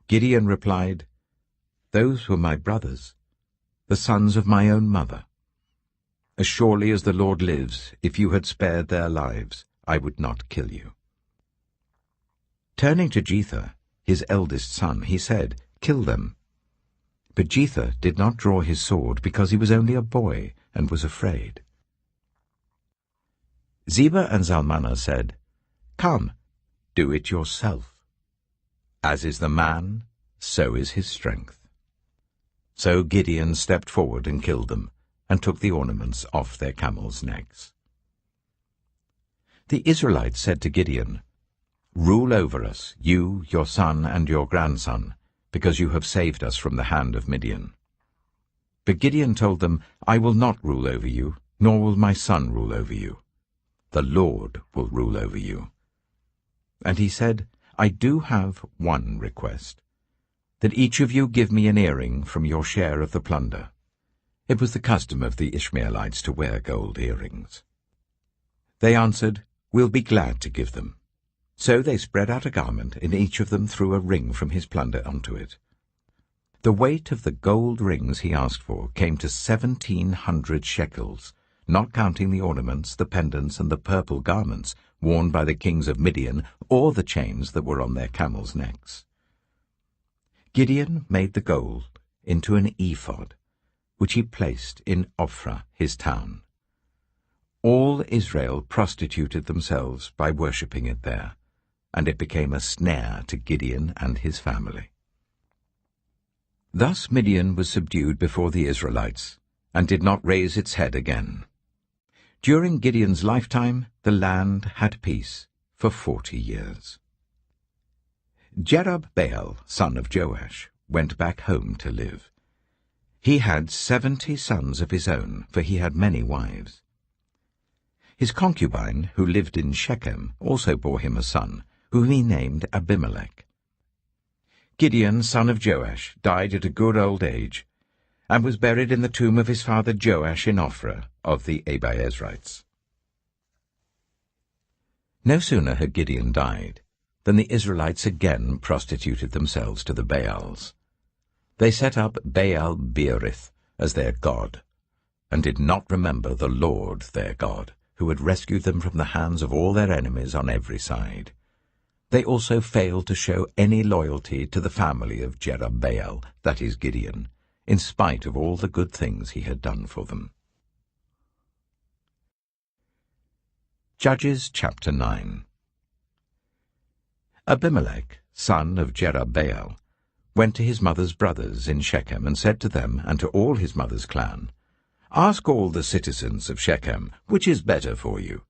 Gideon replied, "Those were my brothers, the sons of my own mother. As surely as the Lord lives, if you had spared their lives, I would not kill you." Turning to Jether, his eldest son, he said, "Kill them." But Jether did not draw his sword because he was only a boy and was afraid. Zebah and Zalmunna said, "Come, do it yourself. As is the man, so is his strength." So Gideon stepped forward and killed them, and took the ornaments off their camels' necks. The Israelites said to Gideon, "Rule over us, you, your son, and your grandson, because you have saved us from the hand of Midian." But Gideon told them, "I will not rule over you, nor will my son rule over you. The Lord will rule over you." And he said, "I do have one request, that each of you give me an earring from your share of the plunder." It was the custom of the Ishmaelites to wear gold earrings. They answered, "We'll be glad to give them." So they spread out a garment, and each of them threw a ring from his plunder onto it. The weight of the gold rings he asked for came to 1,700 shekels, not counting the ornaments, the pendants, and the purple garments worn by the kings of Midian, or the chains that were on their camels' necks. Gideon made the gold into an ephod, which he placed in Ophrah, his town. All Israel prostituted themselves by worshipping it there, and it became a snare to Gideon and his family. Thus Midian was subdued before the Israelites, and did not raise its head again. During Gideon's lifetime, the land had peace for 40 years. Jerubbaal, son of Joash, went back home to live. He had 70 sons of his own, for he had many wives. His concubine, who lived in Shechem, also bore him a son, whom he named Abimelech. Gideon, son of Joash, died at a good old age, and was buried in the tomb of his father Joash in Ophrah of the Abiezrites. No sooner had Gideon died than the Israelites again prostituted themselves to the Baals. They set up Baal-Berith as their god, and did not remember the Lord their God, who had rescued them from the hands of all their enemies on every side. They also failed to show any loyalty to the family of Jerubbaal, that is Gideon, in spite of all the good things he had done for them. Judges chapter 9. Abimelech, son of Jerubbaal, went to his mother's brothers in Shechem and said to them and to all his mother's clan, "Ask all the citizens of Shechem, which is better for you,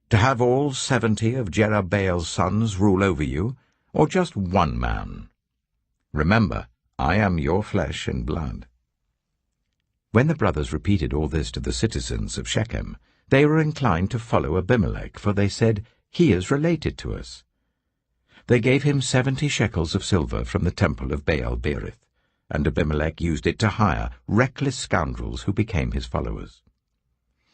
to have all 70 of Jerubbaal's sons rule over you, or just one man? Remember, I am your flesh and blood." When the brothers repeated all this to the citizens of Shechem, they were inclined to follow Abimelech, for they said, "He is related to us." They gave him 70 shekels of silver from the temple of Baal-Berith, and Abimelech used it to hire reckless scoundrels who became his followers.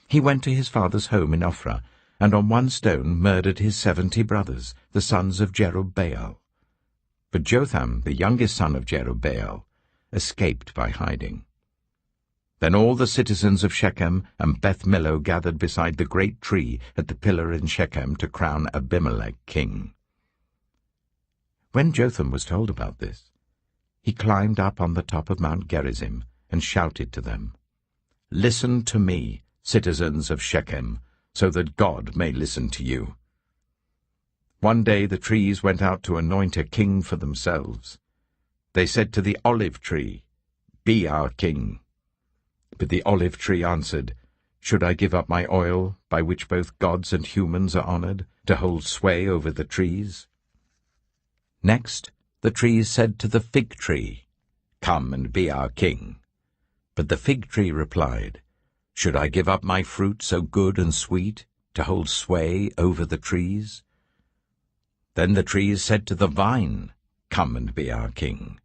He went to his father's home in Ophrah, and on one stone murdered his 70 brothers, the sons of Jerubbaal. But Jotham, the youngest son of Jerubbaal, escaped by hiding. Then all the citizens of Shechem and Beth Millo gathered beside the great tree at the pillar in Shechem to crown Abimelech king. When Jotham was told about this, he climbed up on the top of Mount Gerizim and shouted to them, "Listen to me, citizens of Shechem, so that God may listen to you." One day the trees went out to anoint a king for themselves. They said to the olive tree, "Be our king." But the olive tree answered, "Should I give up my oil, by which both gods and humans are honored, to hold sway over the trees?" Next, the trees said to the fig tree, "Come and be our king." But the fig tree replied, "Should I give up my fruit so good and sweet, to hold sway over the trees?" Then the trees said to the vine, "Come and be our king."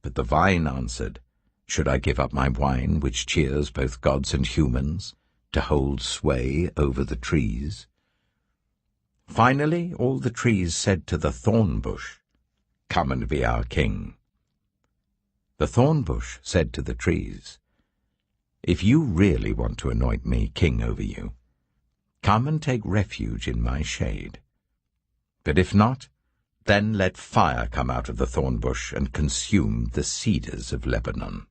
But the vine answered, "Should I give up my wine, which cheers both gods and humans, to hold sway over the trees?" Finally, all the trees said to the thorn bush, "Come and be our king." The thorn bush said to the trees, "If you really want to anoint me king over you, come and take refuge in my shade. But if not, then let fire come out of the thorn bush and consume the cedars of Lebanon."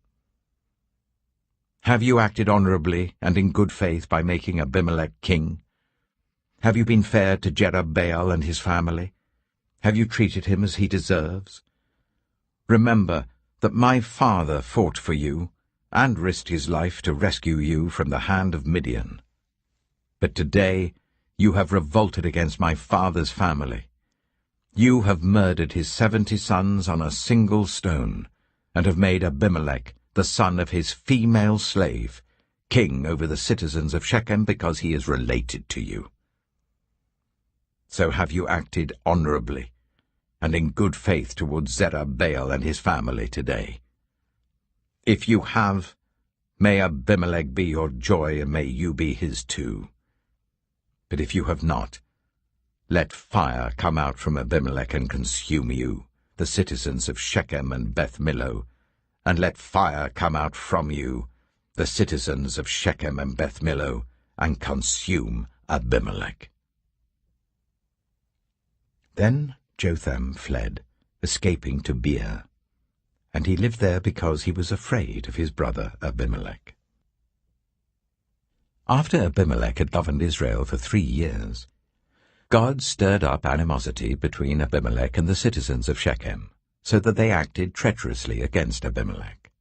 Have you acted honorably and in good faith by making Abimelech king? Have you been fair to Jerubbaal and his family? Have you treated him as he deserves? Remember that my father fought for you and risked his life to rescue you from the hand of Midian. But today You have revolted against my father's family. You have murdered his 70 sons on a single stone, and have made Abimelech, the son of his female slave, king over the citizens of Shechem because he is related to you. So have you acted honorably and in good faith towards Zerubbabel and his family today. If you have, may Abimelech be your joy, and may you be his too. But if you have not, let fire come out from Abimelech and consume you, the citizens of Shechem and Beth Millo, and let fire come out from you, the citizens of Shechem and Beth Millo, and consume Abimelech. Then Jotham fled, escaping to Beer, and he lived there because he was afraid of his brother Abimelech. After Abimelech had governed Israel for 3 years, God stirred up animosity between Abimelech and the citizens of Shechem, so that they acted treacherously against Abimelech.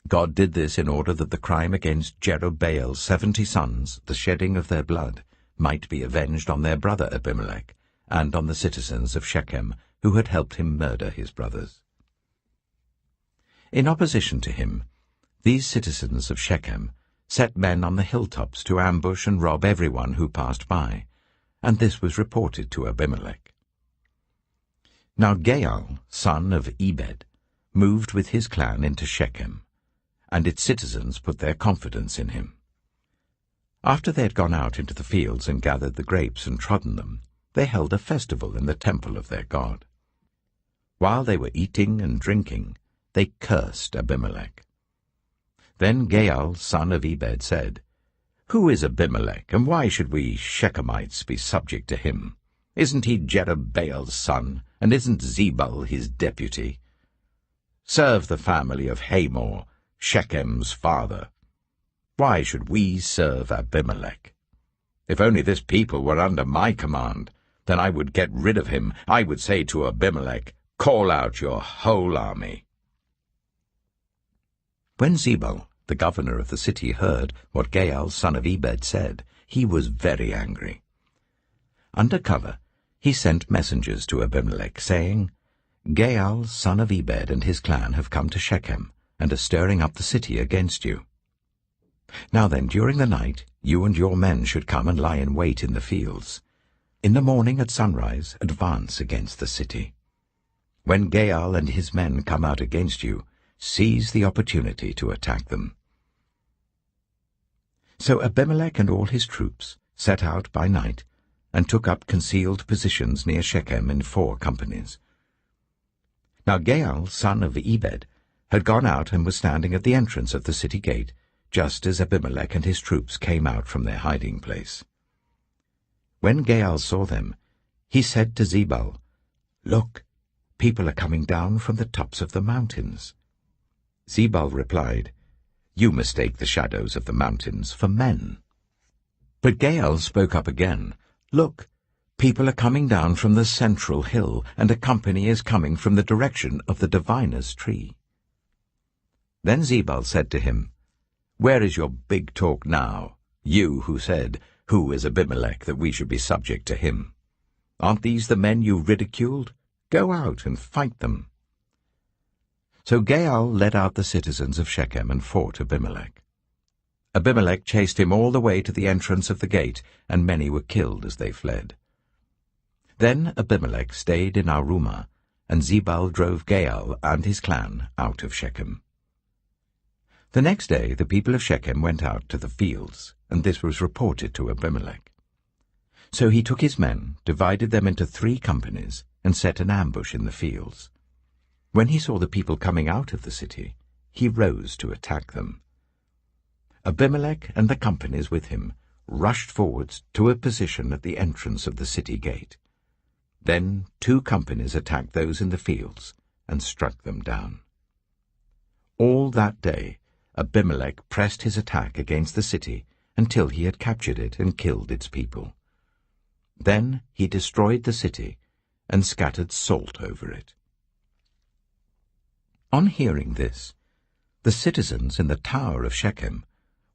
God did this in order that the crime against Jerubbaal's 70 sons, the shedding of their blood, might be avenged on their brother Abimelech and on the citizens of Shechem who had helped him murder his brothers. In opposition to him, these citizens of Shechem set men on the hilltops to ambush and rob everyone who passed by, and this was reported to Abimelech. Now Gaal, son of Ebed, moved with his clan into Shechem, and its citizens put their confidence in him. After they had gone out into the fields and gathered the grapes and trodden them, they held a festival in the temple of their God. While they were eating and drinking, they cursed Abimelech. Then Gaal, son of Ebed, said, "Who is Abimelech, and why should we Shechemites be subject to him? Isn't he Jerubbaal's son, and isn't Zebul his deputy? Serve the family of Hamor, Shechem's father. Why should we serve Abimelech? If only this people were under my command, then I would get rid of him. I would say to Abimelech, 'Call out your whole army.'" When Zebul, the governor of the city, heard what Gaal, son of Ebed, said, he was very angry. Under cover, he sent messengers to Abimelech, saying, "Gaal, son of Ebed, and his clan have come to Shechem, and are stirring up the city against you. Now then, during the night, you and your men should come and lie in wait in the fields. In the morning at sunrise, advance against the city. When Gaal and his men come out against you, seize the opportunity to attack them." So Abimelech and all his troops set out by night and took up concealed positions near Shechem in 4 companies. Now Gaal, son of Ebed, had gone out and was standing at the entrance of the city gate, just as Abimelech and his troops came out from their hiding place. When Gaal saw them, he said to Zebul, "Look, people are coming down from the tops of the mountains." Zebul replied, "You mistake the shadows of the mountains for men." But Gaal spoke up again, "Look, people are coming down from the central hill, and a company is coming from the direction of the diviner's tree." Then Zebul said to him, "Where is your big talk now, you who said, 'Who is Abimelech that we should be subject to him?' Aren't these the men you ridiculed? Go out and fight them." So Gaal led out the citizens of Shechem and fought Abimelech. Abimelech chased him all the way to the entrance of the gate, and many were killed as they fled. Then Abimelech stayed in Arumah, and Zebul drove Gaal and his clan out of Shechem. The next day the people of Shechem went out to the fields, and this was reported to Abimelech. So he took his men, divided them into 3 companies, and set an ambush in the fields. When he saw the people coming out of the city, he rose to attack them. Abimelech and the companies with him rushed forwards to a position at the entrance of the city gate. Then 2 companies attacked those in the fields and struck them down. All that day Abimelech pressed his attack against the city until he had captured it and killed its people. Then he destroyed the city and scattered salt over it. On hearing this, the citizens in the tower of Shechem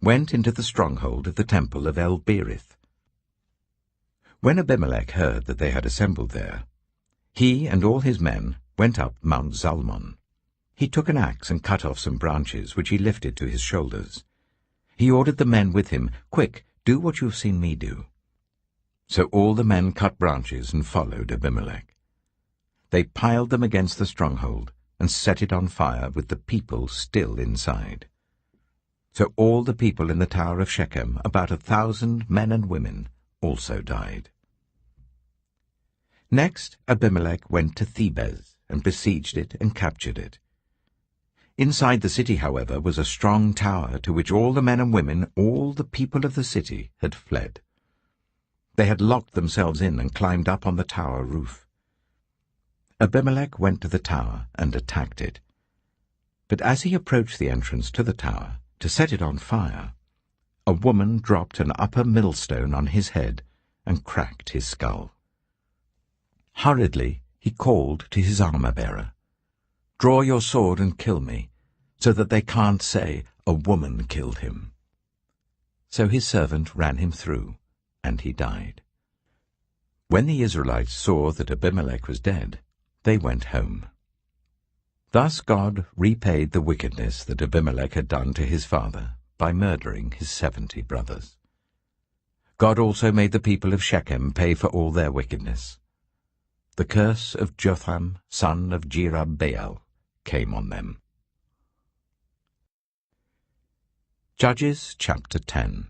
went into the stronghold of the temple of El-Berith. When Abimelech heard that they had assembled there, he and all his men went up Mount Zalmon. He took an axe and cut off some branches, which he lifted to his shoulders. He ordered the men with him, "Quick, do what you have seen me do." So all the men cut branches and followed Abimelech. They piled them against the stronghold and set it on fire with the people still inside. So all the people in the tower of Shechem, about 1,000 men and women, also died. Next Abimelech went to Thebez and besieged it and captured it. Inside the city, however, was a strong tower to which all the men and women, all the people of the city, had fled. They had locked themselves in and climbed up on the tower roof. Abimelech went to the tower and attacked it. But as he approached the entrance to the tower to set it on fire, a woman dropped an upper millstone on his head and cracked his skull. Hurriedly he called to his armor-bearer, "Draw your sword and kill me, so that they can't say, 'A woman killed him.'" So his servant ran him through, and he died. When the Israelites saw that Abimelech was dead, they went home. Thus God repaid the wickedness that Abimelech had done to his father by murdering his 70 brothers. God also made the people of Shechem pay for all their wickedness. The curse of Jotham, son of Jerubbaal, came on them. Judges chapter 10.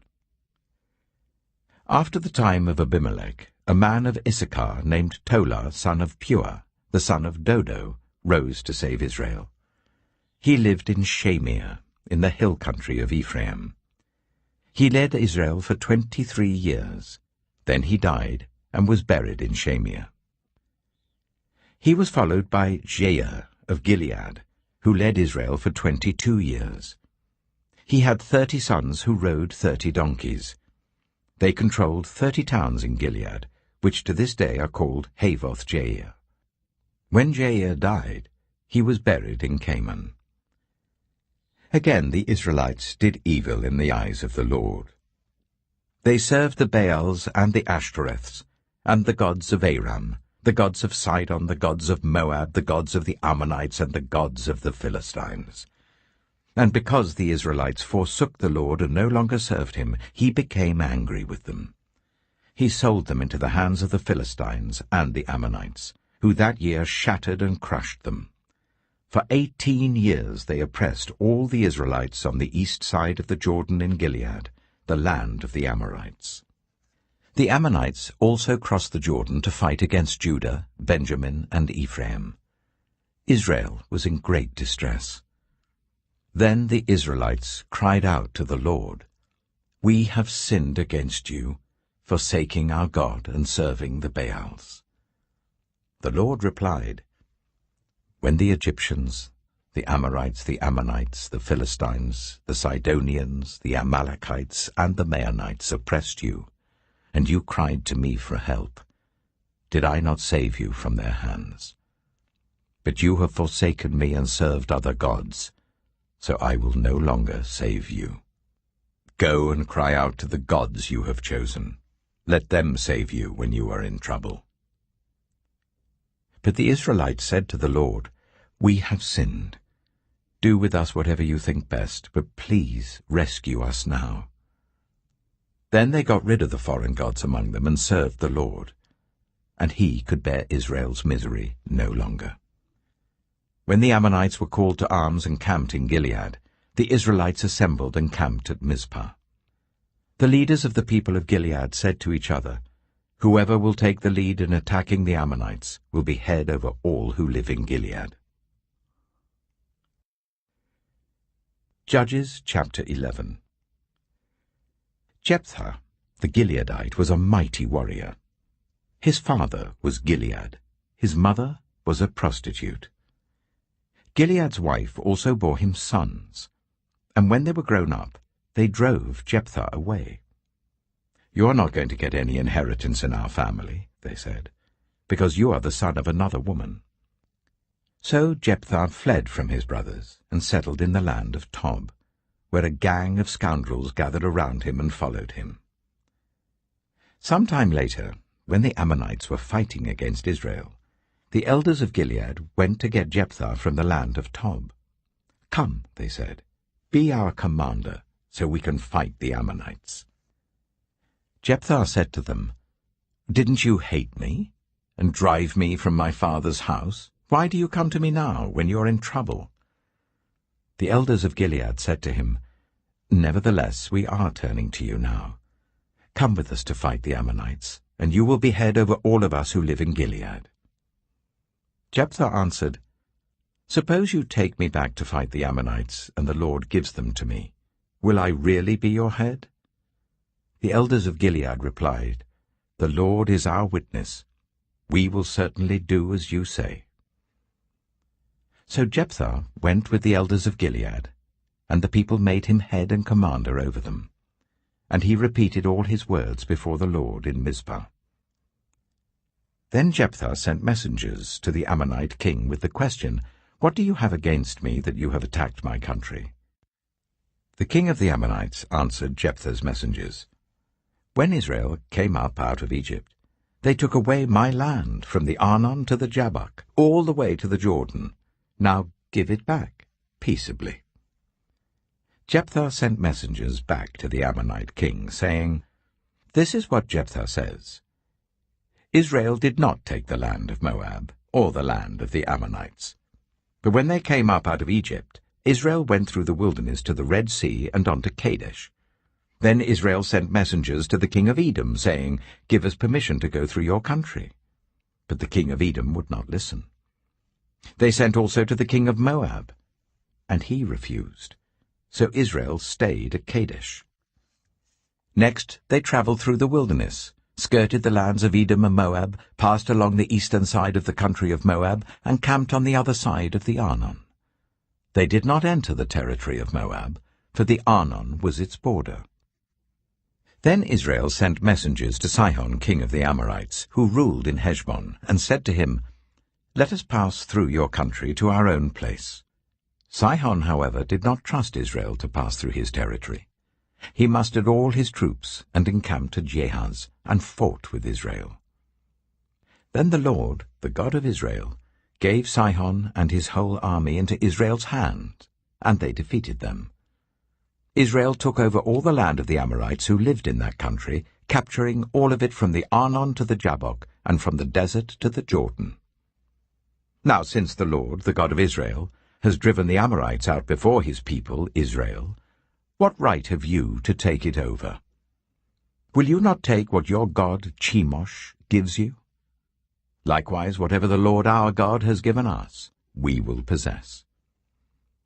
After the time of Abimelech, a man of Issachar named Tola, son of Puah, the son of Dodo, rose to save Israel. He lived in Shamir, in the hill country of Ephraim. He led Israel for 23 years. Then he died and was buried in Shamir. He was followed by Jair of Gilead, who led Israel for 22 years. He had 30 sons who rode 30 donkeys. They controlled 30 towns in Gilead, which to this day are called Havoth-Jair. When Jair died, he was buried in Canaan. Again the Israelites did evil in the eyes of the Lord. They served the Baals and the Ashtoreths, and the gods of Aram, the gods of Sidon, the gods of Moab, the gods of the Ammonites, and the gods of the Philistines. And because the Israelites forsook the Lord and no longer served him, he became angry with them. He sold them into the hands of the Philistines and the Ammonites, who that year shattered and crushed them. For 18 years they oppressed all the Israelites on the east side of the Jordan in Gilead, the land of the Amorites. The Ammonites also crossed the Jordan to fight against Judah, Benjamin, and Ephraim. Israel was in great distress. Then the Israelites cried out to the Lord, "We have sinned against you, forsaking our God and serving the Baals." The Lord replied, "When the Egyptians, the Amorites, the Ammonites, the Philistines, the Sidonians, the Amalekites, and the Maonites oppressed you, and you cried to me for help, did I not save you from their hands? But you have forsaken me and served other gods, so I will no longer save you. Go and cry out to the gods you have chosen. Let them save you when you are in trouble." But the Israelites said to the Lord, "We have sinned. Do with us whatever you think best, but please rescue us now." Then they got rid of the foreign gods among them and served the Lord, and he could bear Israel's misery no longer. When the Ammonites were called to arms and camped in Gilead, the Israelites assembled and camped at Mizpah. The leaders of the people of Gilead said to each other, "Whoever will take the lead in attacking the Ammonites will be head over all who live in Gilead." Judges chapter 11. Jephthah, the Gileadite, was a mighty warrior. His father was Gilead. His mother was a prostitute. Gilead's wife also bore him sons, and when they were grown up, they drove Jephthah away. "You are not going to get any inheritance in our family," they said, "because you are the son of another woman." So Jephthah fled from his brothers and settled in the land of Tob, where a gang of scoundrels gathered around him and followed him. Some time later, when the Ammonites were fighting against Israel, the elders of Gilead went to get Jephthah from the land of Tob. "Come," they said, "be our commander, so we can fight the Ammonites." Jephthah said to them, "Didn't you hate me and drive me from my father's house? Why do you come to me now when you are in trouble?" The elders of Gilead said to him, "Nevertheless, we are turning to you now. Come with us to fight the Ammonites, and you will be head over all of us who live in Gilead." Jephthah answered, "Suppose you take me back to fight the Ammonites, and the Lord gives them to me. Will I really be your head?" The elders of Gilead replied, "The Lord is our witness. We will certainly do as you say." So Jephthah went with the elders of Gilead, and the people made him head and commander over them. And he repeated all his words before the Lord in Mizpah. Then Jephthah sent messengers to the Ammonite king with the question, "What do you have against me that you have attacked my country?" The king of the Ammonites answered Jephthah's messengers, "When Israel came up out of Egypt, they took away my land from the Arnon to the Jabbok, all the way to the Jordan. Now give it back, peaceably." Jephthah sent messengers back to the Ammonite king, saying, "This is what Jephthah says. Israel did not take the land of Moab, or the land of the Ammonites. But when they came up out of Egypt, Israel went through the wilderness to the Red Sea and on to Kadesh. Then Israel sent messengers to the king of Edom, saying, 'Give us permission to go through your country.' But the king of Edom would not listen. They sent also to the king of Moab, and he refused. So Israel stayed at Kadesh. Next they travelled through the wilderness, skirted the lands of Edom and Moab, passed along the eastern side of the country of Moab, and camped on the other side of the Arnon. They did not enter the territory of Moab, for the Arnon was its border. Then Israel sent messengers to Sihon, king of the Amorites, who ruled in Heshbon, and said to him, "Let us pass through your country to our own place." Sihon, however, did not trust Israel to pass through his territory. He mustered all his troops and encamped at Jahaz, and fought with Israel. Then the Lord, the God of Israel, gave Sihon and his whole army into Israel's hand, and they defeated them. Israel took over all the land of the Amorites who lived in that country, capturing all of it from the Arnon to the Jabbok, and from the desert to the Jordan. Now since the Lord, the God of Israel, has driven the Amorites out before his people, Israel, what right have you to take it over? Will you not take what your god Chemosh gives you? Likewise, whatever the Lord our God has given us, we will possess.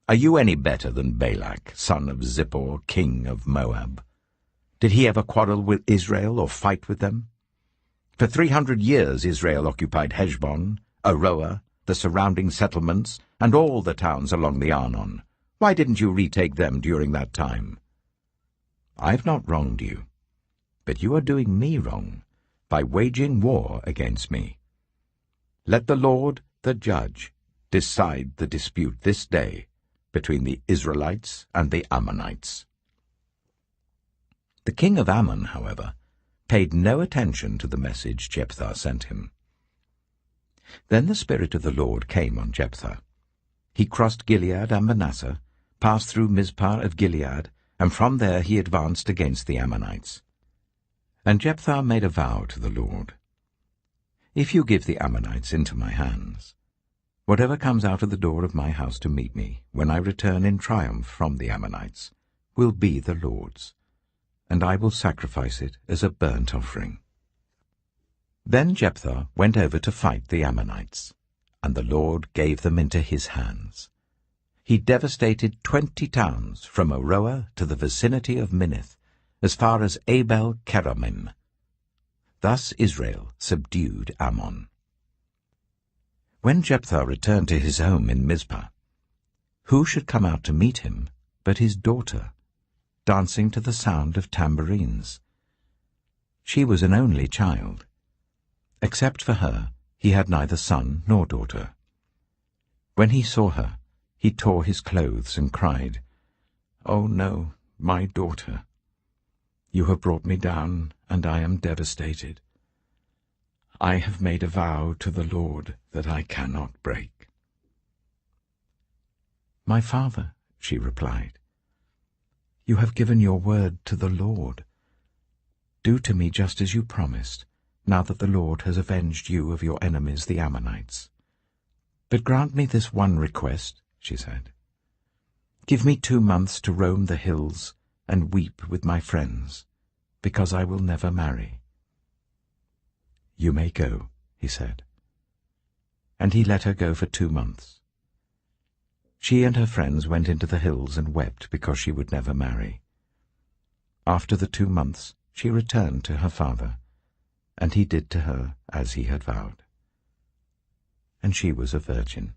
Are you any better than Balak, son of Zippor, king of Moab? Did he ever quarrel with Israel or fight with them? For 300 years Israel occupied Heshbon, Aroer, the surrounding settlements, and all the towns along the Arnon. Why didn't you retake them during that time? I've not wronged you, but you are doing me wrong by waging war against me. Let the Lord, the judge, decide the dispute this day between the Israelites and the Ammonites." The king of Ammon, however, paid no attention to the message Jephthah sent him. Then the Spirit of the Lord came on Jephthah. He crossed Gilead and Manasseh, passed through Mizpah of Gilead, and from there he advanced against the Ammonites. And Jephthah made a vow to the Lord, "If you give the Ammonites into my hands, whatever comes out of the door of my house to meet me, when I return in triumph from the Ammonites, will be the Lord's, and I will sacrifice it as a burnt offering." Then Jephthah went over to fight the Ammonites, and the Lord gave them into his hands. He devastated 20 towns from Aroer to the vicinity of Minnith, as far as Abel-keramim. Thus Israel subdued Ammon. When Jephthah returned to his home in Mizpah, who should come out to meet him but his daughter, dancing to the sound of tambourines? She was an only child. Except for her, he had neither son nor daughter. When he saw her, he tore his clothes and cried, "Oh no, my daughter! You have brought me down, and I am devastated. I have made a vow to the Lord that I cannot break." "My father," she replied, "you have given your word to the Lord. Do to me just as you promised, now that the Lord has avenged you of your enemies, the Ammonites. But grant me this one request," she said. "Give me 2 months to roam the hills and weep with my friends, because I will never marry." "You may go," he said. And he let her go for 2 months. She and her friends went into the hills and wept because she would never marry. After the 2 months, she returned to her father, and he did to her as he had vowed. And she was a virgin.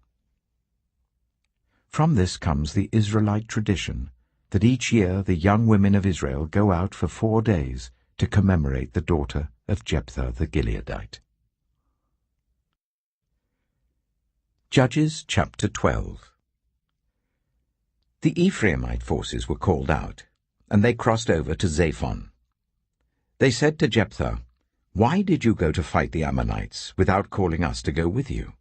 From this comes the Israelite tradition that each year the young women of Israel go out for 4 days to commemorate the daughter of Jephthah the Gileadite. Judges chapter 12. The Ephraimite forces were called out, and they crossed over to Zaphon. They said to Jephthah, "Why did you go to fight the Ammonites without calling us to go with you?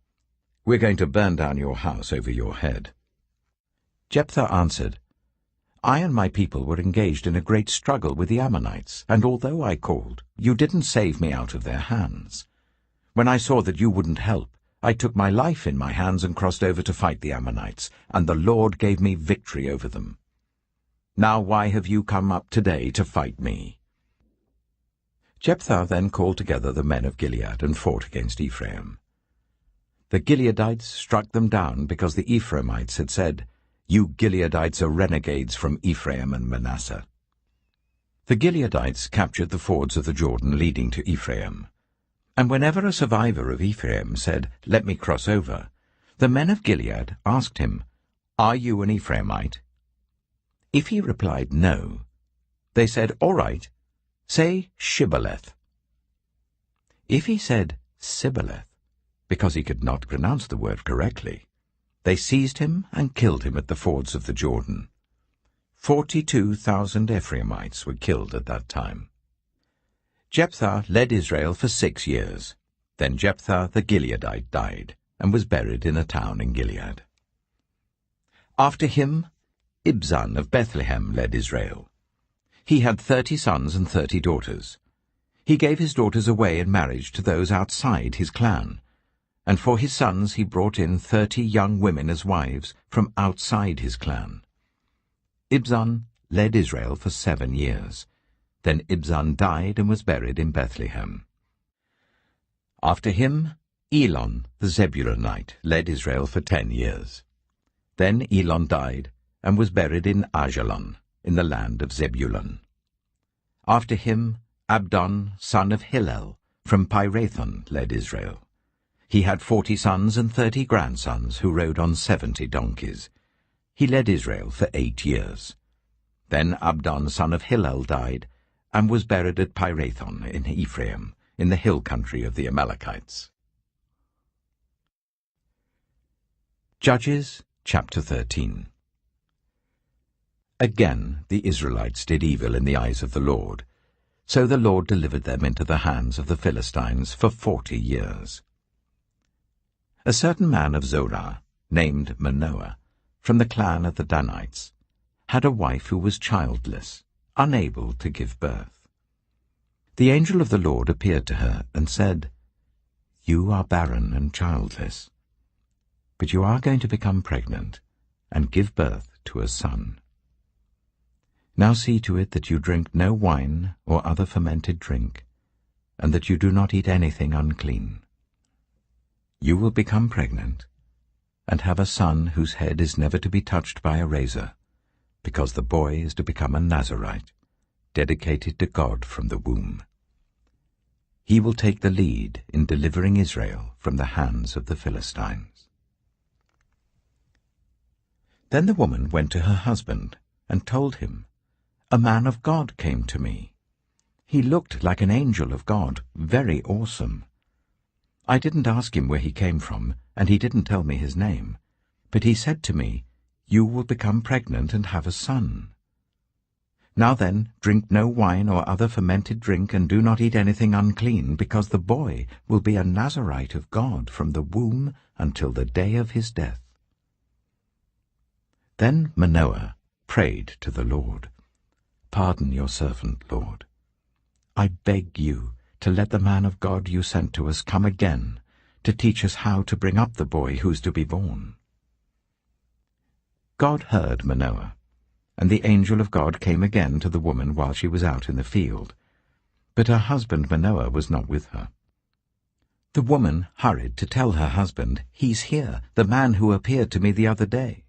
We're going to burn down your house over your head." Jephthah answered, "I and my people were engaged in a great struggle with the Ammonites, and although I called, you didn't save me out of their hands. When I saw that you wouldn't help, I took my life in my hands and crossed over to fight the Ammonites, and the Lord gave me victory over them. Now why have you come up today to fight me?" Jephthah then called together the men of Gilead and fought against Ephraim. The Gileadites struck them down because the Ephraimites had said, "You Gileadites are renegades from Ephraim and Manasseh." The Gileadites captured the fords of the Jordan leading to Ephraim. And whenever a survivor of Ephraim said, "Let me cross over," the men of Gilead asked him, "Are you an Ephraimite?" If he replied no, they said, "All right, say Shibboleth." If he said Sibboleth, because he could not pronounce the word correctly, they seized him and killed him at the fords of the Jordan. 42,000 Ephraimites were killed at that time. Jephthah led Israel for 6 years. Then Jephthah the Gileadite died, and was buried in a town in Gilead. After him, Ibzan of Bethlehem led Israel. He had 30 sons and 30 daughters. He gave his daughters away in marriage to those outside his clan, and for his sons he brought in 30 young women as wives from outside his clan. Ibzan led Israel for 7 years. Then Ibzan died and was buried in Bethlehem. After him, Elon the Zebulunite led Israel for 10 years. Then Elon died and was buried in Ajalon, in the land of Zebulun. After him, Abdon, son of Hillel, from Pirathon, led Israel. He had 40 sons and 30 grandsons who rode on 70 donkeys. He led Israel for 8 years. Then Abdon, son of Hillel, died, and was buried at Pirathon in Ephraim, in the hill country of the Amalekites. Judges chapter 13. Again the Israelites did evil in the eyes of the Lord, so the Lord delivered them into the hands of the Philistines for 40 years. A certain man of Zorah, named Manoah, from the clan of the Danites, had a wife who was childless, unable to give birth. The angel of the Lord appeared to her and said, "You are barren and childless, but you are going to become pregnant and give birth to a son. Now see to it that you drink no wine or other fermented drink, and that you do not eat anything unclean. You will become pregnant and have a son whose head is never to be touched by a razor, because the boy is to become a Nazirite, dedicated to God from the womb. He will take the lead in delivering Israel from the hands of the Philistines." Then the woman went to her husband and told him, "A man of God came to me. He looked like an angel of God, very awesome. I didn't ask him where he came from, and he didn't tell me his name, but he said to me, 'You will become pregnant and have a son.' Now then, drink no wine or other fermented drink, and do not eat anything unclean, because the boy will be a Nazarite of God from the womb until the day of his death." Then Manoah prayed to the Lord, "Pardon your servant, Lord. I beg you to let the man of God you sent to us come again to teach us how to bring up the boy who's to be born." God heard Manoah, and the angel of God came again to the woman while she was out in the field. But her husband Manoah was not with her. The woman hurried to tell her husband, "He's here, the man who appeared to me the other day."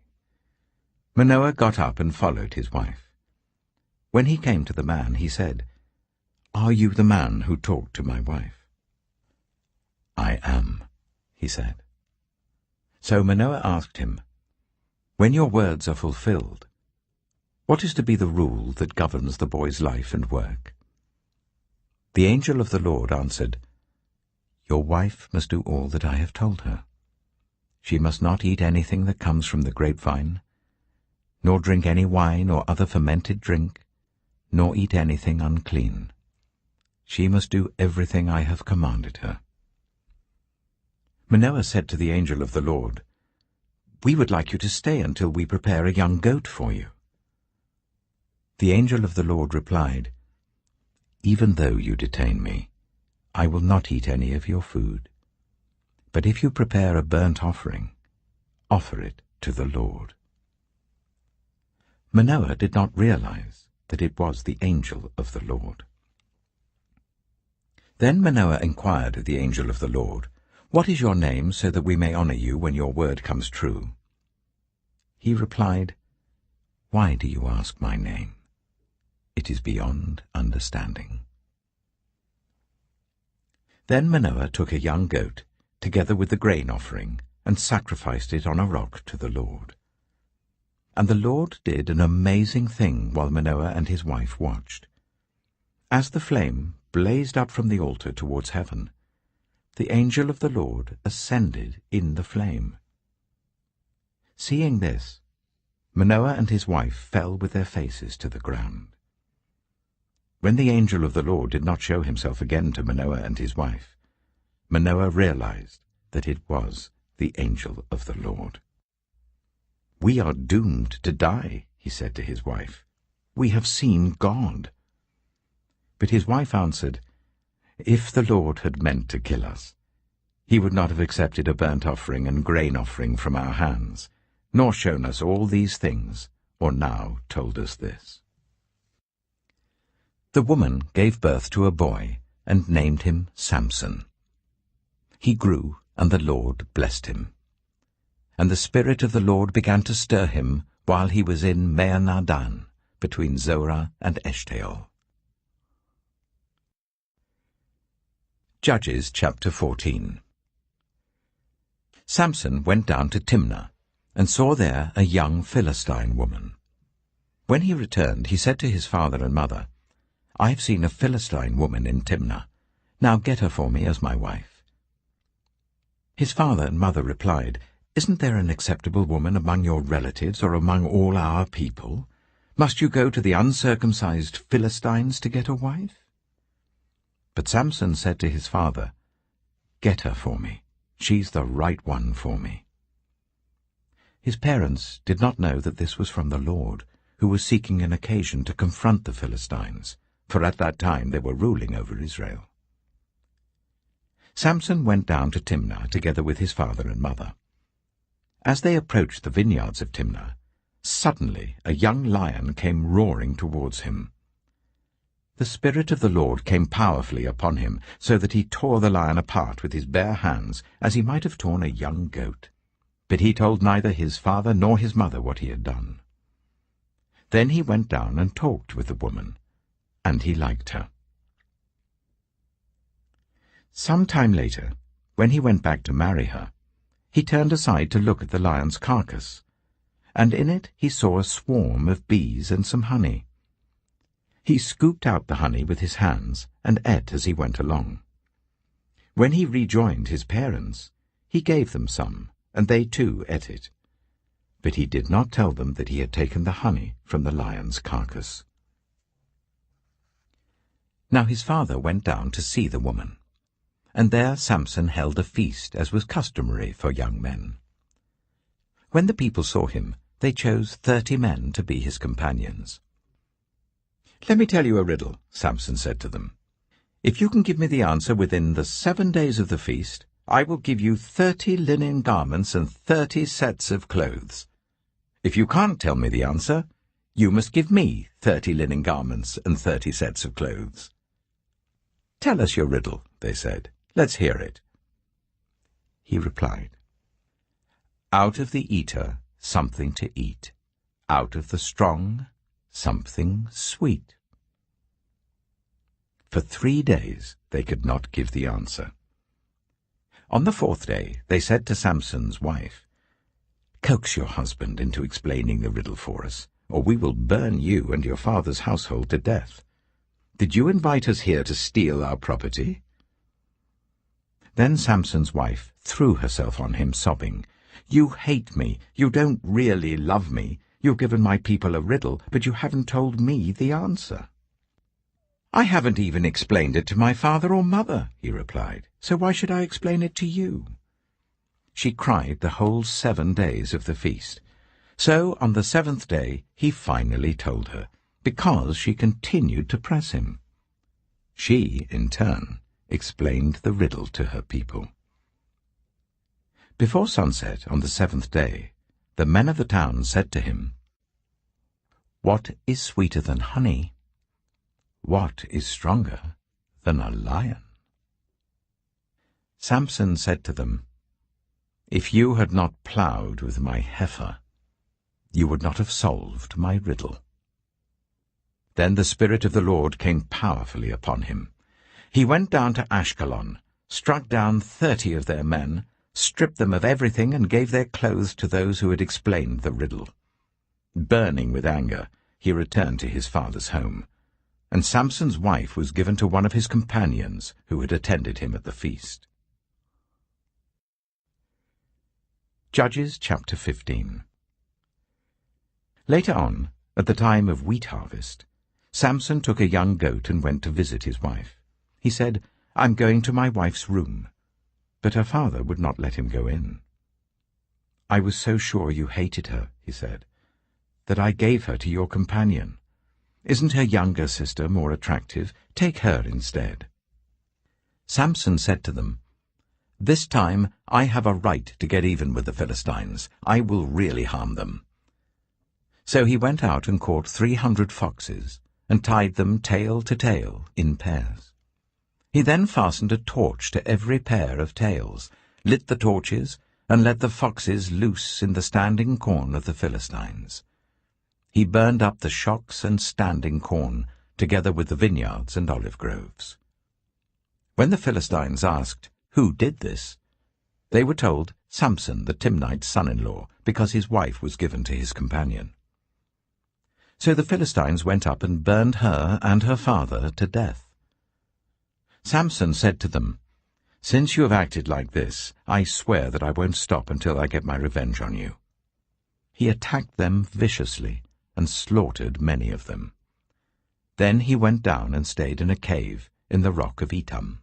Manoah got up and followed his wife. When he came to the man, he said, "Are you the man who talked to my wife?" "I am," he said. So Manoah asked him, "When your words are fulfilled, what is to be the rule that governs the boy's life and work?" The angel of the Lord answered, "Your wife must do all that I have told her. She must not eat anything that comes from the grapevine, nor drink any wine or other fermented drink, nor eat anything unclean. She must do everything I have commanded her." Manoah said to the angel of the Lord, "We would like you to stay until we prepare a young goat for you." The angel of the Lord replied, "Even though you detain me, I will not eat any of your food. But if you prepare a burnt offering, offer it to the Lord." Manoah did not realize that it was the angel of the Lord. Then Manoah inquired of the angel of the Lord, "What is your name, so that we may honor you when your word comes true?" He replied, "Why do you ask my name? It is beyond understanding." Then Manoah took a young goat, together with the grain offering, and sacrificed it on a rock to the Lord. And the Lord did an amazing thing while Manoah and his wife watched. As the flame blazed up from the altar towards heaven, the angel of the Lord ascended in the flame. Seeing this, Manoah and his wife fell with their faces to the ground. When the angel of the Lord did not show himself again to Manoah and his wife, Manoah realized that it was the angel of the Lord. "We are doomed to die," he said to his wife. "We have seen God." But his wife answered, "If the Lord had meant to kill us, he would not have accepted a burnt offering and grain offering from our hands, nor shown us all these things, or now told us this." The woman gave birth to a boy and named him Samson. He grew, and the Lord blessed him. And the Spirit of the Lord began to stir him while he was in Mahaneh-dan, between Zorah and Eshtaol. Judges chapter 14. Samson went down to Timnah, and saw there a young Philistine woman. When he returned, he said to his father and mother, "I have seen a Philistine woman in Timnah. Now get her for me as my wife." His father and mother replied, "Isn't there an acceptable woman among your relatives or among all our people? Must you go to the uncircumcised Philistines to get a wife?" But Samson said to his father, "Get her for me. She's the right one for me." His parents did not know that this was from the Lord, who was seeking an occasion to confront the Philistines, for at that time they were ruling over Israel. Samson went down to Timnah together with his father and mother. As they approached the vineyards of Timnah, suddenly a young lion came roaring towards him. The Spirit of the Lord came powerfully upon him, so that he tore the lion apart with his bare hands, as he might have torn a young goat. But he told neither his father nor his mother what he had done. Then he went down and talked with the woman, and he liked her. Some time later, when he went back to marry her, he turned aside to look at the lion's carcass, and in it he saw a swarm of bees and some honey. He scooped out the honey with his hands and ate as he went along. When he rejoined his parents, he gave them some, and they too ate it. But he did not tell them that he had taken the honey from the lion's carcass. Now his father went down to see the woman, and there Samson held a feast, as was customary for young men. When the people saw him, they chose 30 men to be his companions. "Let me tell you a riddle," Samson said to them. "If you can give me the answer within the 7 days of the feast, I will give you 30 linen garments and 30 sets of clothes. If you can't tell me the answer, you must give me 30 linen garments and 30 sets of clothes." "Tell us your riddle," they said. "Let's hear it." He replied, "Out of the eater, something to eat. Out of the strong, something sweet." For 3 days they could not give the answer. On the 4th day they said to Samson's wife, "Coax your husband into explaining the riddle for us, or we will burn you and your father's household to death. Did you invite us here to steal our property?" Then Samson's wife threw herself on him, sobbing, "You hate me. You don't really love me. You've given my people a riddle, but you haven't told me the answer." "I haven't even explained it to my father or mother," he replied, "so why should I explain it to you?" She cried the whole 7 days of the feast. So on the 7th day he finally told her, because she continued to press him. She, in turn, explained the riddle to her people. Before sunset on the 7th day, the men of the town said to him, "What is sweeter than honey? What is stronger than a lion?" Samson said to them, "If you had not ploughed with my heifer, you would not have solved my riddle." Then the Spirit of the Lord came powerfully upon him. He went down to Ashkelon, struck down 30 of their men, stripped them of everything, and gave their clothes to those who had explained the riddle. Burning with anger, he returned to his father's home, and Samson's wife was given to one of his companions who had attended him at the feast. Judges chapter 15. Later on, at the time of wheat harvest, Samson took a young goat and went to visit his wife. He said, "I'm going to my wife's room," but her father would not let him go in. "I was so sure you hated her," he said, "that I gave her to your companion. Isn't her younger sister more attractive? Take her instead." Samson said to them, "This time I have a right to get even with the Philistines. I will really harm them." So he went out and caught 300 foxes, and tied them tail to tail in pairs. He then fastened a torch to every pair of tails, lit the torches, and let the foxes loose in the standing corn of the Philistines. He burned up the shocks and standing corn, together with the vineyards and olive groves. When the Philistines asked, "Who did this?" they were told, "Samson, the Timnite's son-in-law, because his wife was given to his companion." So the Philistines went up and burned her and her father to death. Samson said to them, "Since you have acted like this, I swear that I won't stop until I get my revenge on you." He attacked them viciously and slaughtered many of them. Then he went down and stayed in a cave in the rock of Etam.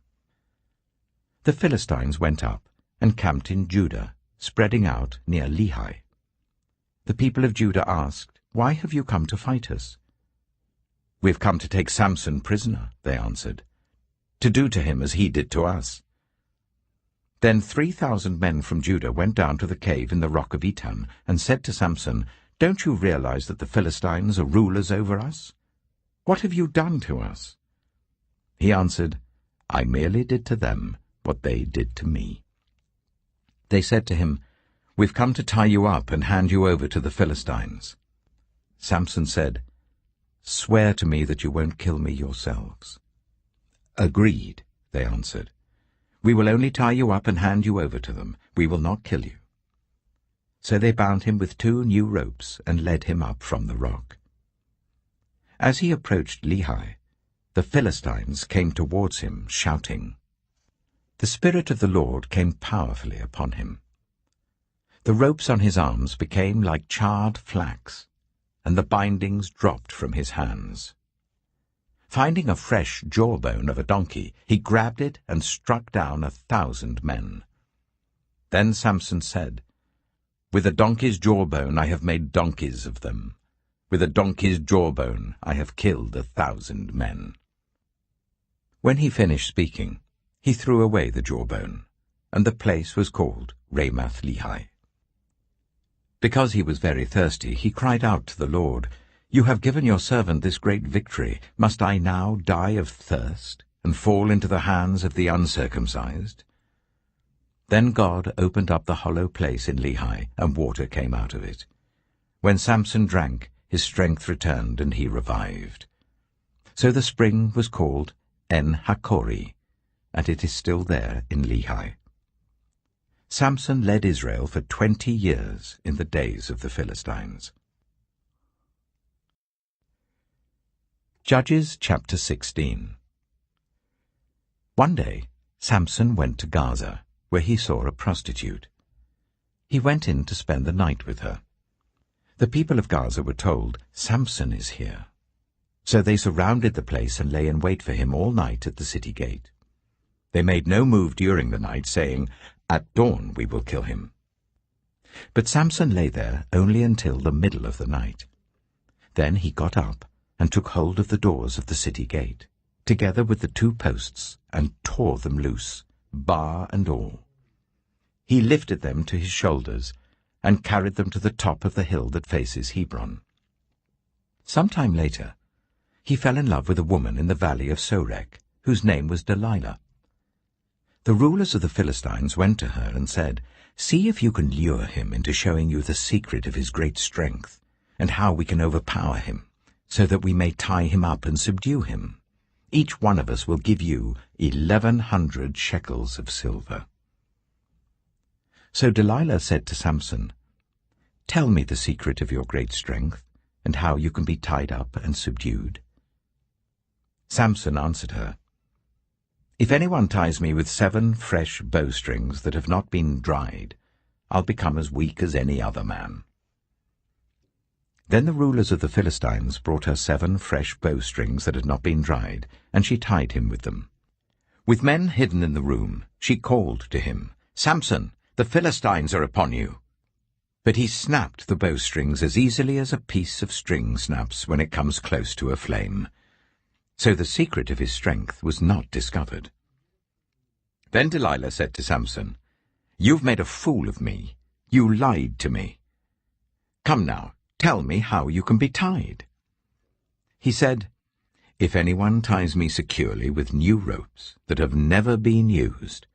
The Philistines went up and camped in Judah, spreading out near Lehi. The people of Judah asked, "Why have you come to fight us?" "We've come to take Samson prisoner," they answered, "to do to him as he did to us." Then 3,000 men from Judah went down to the cave in the rock of Etam and said to Samson, "Don't you realize that the Philistines are rulers over us? What have you done to us?" He answered, "I merely did to them what they did to me." They said to him, "We've come to tie you up and hand you over to the Philistines." Samson said, "Swear to me that you won't kill me yourselves." "Agreed," they answered. "We will only tie you up and hand you over to them. We will not kill you." So they bound him with 2 new ropes and led him up from the rock. As he approached Lehi, the Philistines came towards him, shouting. The Spirit of the Lord came powerfully upon him. The ropes on his arms became like charred flax, and the bindings dropped from his hands. Finding a fresh jawbone of a donkey, he grabbed it and struck down 1,000 men. Then Samson said, "With a donkey's jawbone I have made donkeys of them. With a donkey's jawbone I have killed 1,000 men." When he finished speaking, he threw away the jawbone, and the place was called Ramath-Lehi. Because he was very thirsty, he cried out to the Lord, "You have given your servant this great victory. Must I now die of thirst and fall into the hands of the uncircumcised?" Then God opened up the hollow place in Lehi, and water came out of it. When Samson drank, his strength returned, and he revived. So the spring was called En-Hakkore, and it is still there in Lehi. Samson led Israel for 20 years in the days of the Philistines. Judges chapter 16. One day Samson went to Gaza, where he saw a prostitute. He went in to spend the night with her. The people of Gaza were told, "Samson is here." So they surrounded the place and lay in wait for him all night at the city gate. They made no move during the night, saying, "At dawn we will kill him." But Samson lay there only until the middle of the night. Then he got up and took hold of the doors of the city gate, together with the 2 posts, and tore them loose, bar and all. He lifted them to his shoulders and carried them to the top of the hill that faces Hebron. Some time later, he fell in love with a woman in the valley of Sorek, whose name was Delilah. The rulers of the Philistines went to her and said, "See if you can lure him into showing you the secret of his great strength, and how we can overpower him, so that we may tie him up and subdue him. Each one of us will give you 1,100 shekels of silver." So Delilah said to Samson, "Tell me the secret of your great strength, and how you can be tied up and subdued." Samson answered her, "If anyone ties me with 7 fresh bowstrings that have not been dried, I'll become as weak as any other man." Then the rulers of the Philistines brought her 7 fresh bowstrings that had not been dried, and she tied him with them. With men hidden in the room, she called to him, "Samson, the Philistines are upon you." But he snapped the bowstrings as easily as a piece of string snaps when it comes close to a flame. So the secret of his strength was not discovered. Then Delilah said to Samson, "You've made a fool of me. You lied to me. Come now, tell me how you can be tied." He said, "If anyone ties me securely with new ropes that have never been used,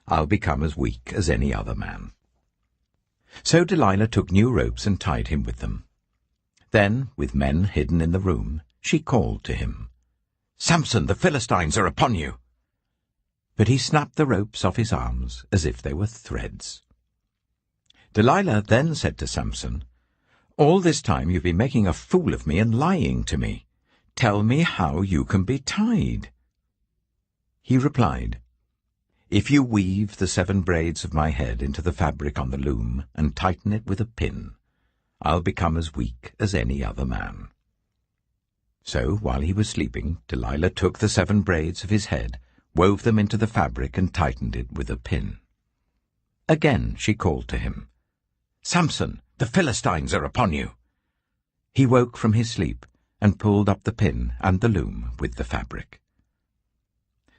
I'll become as weak as any other man." So Delilah took new ropes and tied him with them. Then, with men hidden in the room, she called to him, "Samson, the Philistines are upon you." But he snapped the ropes off his arms as if they were threads. Delilah then said to Samson, "All this time you've been making a fool of me and lying to me. Tell me how you can be tied." He replied, "If you weave the 7 braids of my head into the fabric on the loom and tighten it with a pin, I'll become as weak as any other man." So, while he was sleeping, Delilah took the 7 braids of his head, wove them into the fabric, and tightened it with a pin. Again she called to him, "Samson, the Philistines are upon you." He woke from his sleep and pulled up the pin and the loom with the fabric.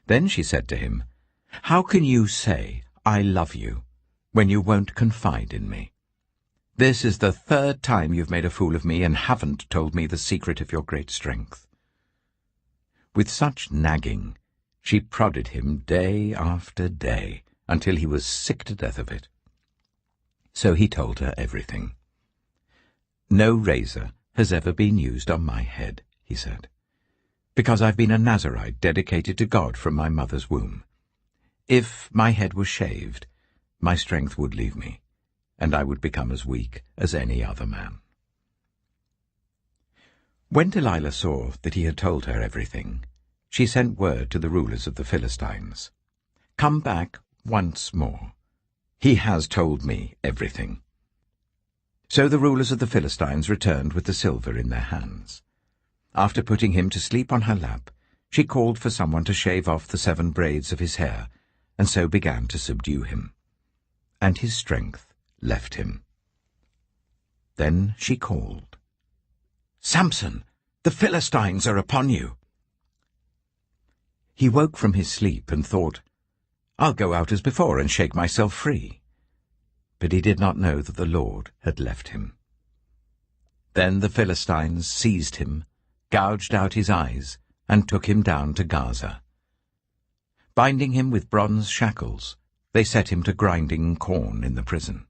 Then she said to him, "How can you say, 'I love you,' when you won't confide in me? This is the 3rd time you've made a fool of me and haven't told me the secret of your great strength." With such nagging, she prodded him day after day until he was sick to death of it. So he told her everything. "No razor has ever been used on my head," he said, "because I've been a Nazirite dedicated to God from my mother's womb. If my head was shaved, my strength would leave me, and I would become as weak as any other man." When Delilah saw that he had told her everything, she sent word to the rulers of the Philistines, "Come back once more. He has told me everything." So the rulers of the Philistines returned with the silver in their hands. After putting him to sleep on her lap, she called for someone to shave off the 7 braids of his hair, and so began to subdue him. And his strength left him. Then she called, "Samson, the Philistines are upon you." He woke from his sleep and thought, "I'll go out as before and shake myself free." But he did not know that the Lord had left him. Then the Philistines seized him, gouged out his eyes, and took him down to Gaza. Binding him with bronze shackles, they set him to grinding corn in the prison.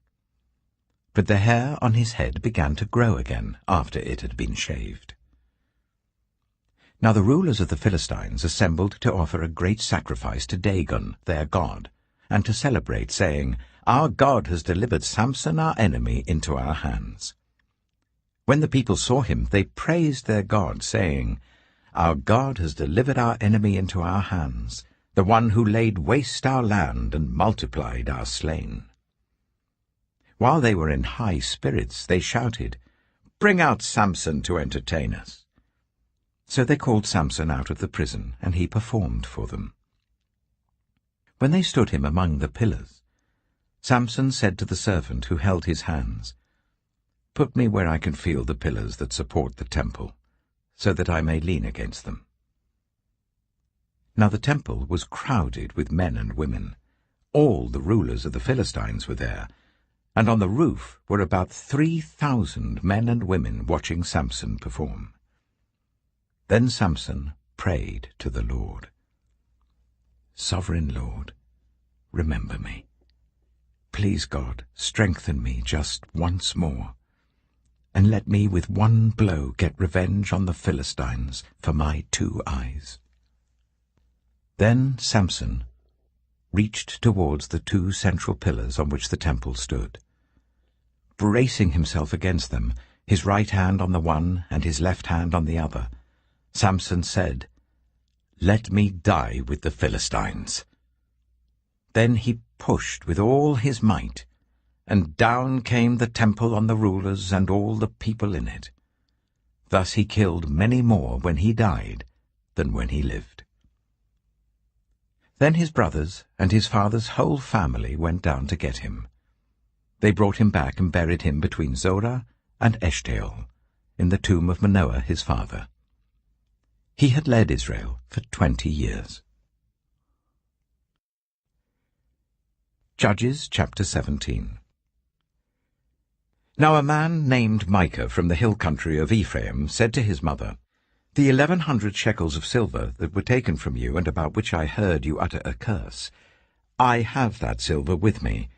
But the hair on his head began to grow again after it had been shaved. Now the rulers of the Philistines assembled to offer a great sacrifice to Dagon, their god, and to celebrate, saying, "Our God has delivered Samson our enemy into our hands." When the people saw him, they praised their God, saying, "Our God has delivered our enemy into our hands, the one who laid waste our land and multiplied our slain." While they were in high spirits, they shouted, "Bring out Samson to entertain us." So they called Samson out of the prison, and he performed for them. When they stood him among the pillars, Samson said to the servant who held his hands, "Put me where I can feel the pillars that support the temple, so that I may lean against them." Now the temple was crowded with men and women. All the rulers of the Philistines were there, and on the roof were about 3,000 men and women watching Samson perform. Then Samson prayed to the Lord, "Sovereign Lord, remember me. Please, God, strengthen me just once more, and let me with one blow get revenge on the Philistines for my 2 eyes." Then Samson reached towards the 2 central pillars on which the temple stood. Bracing himself against them, his right hand on the one and his left hand on the other, Samson said, "Let me die with the Philistines." Then he pushed with all his might, and down came the temple on the rulers and all the people in it. Thus he killed many more when he died than when he lived. Then his brothers and his father's whole family went down to get him. They brought him back and buried him between Zorah and Eshtaol, in the tomb of Manoah his father. He had led Israel for 20 years. Judges chapter 17. Now a man named Micah from the hill country of Ephraim said to his mother, "The 1,100 shekels of silver that were taken from you and about which I heard you utter a curse, I have that silver with me.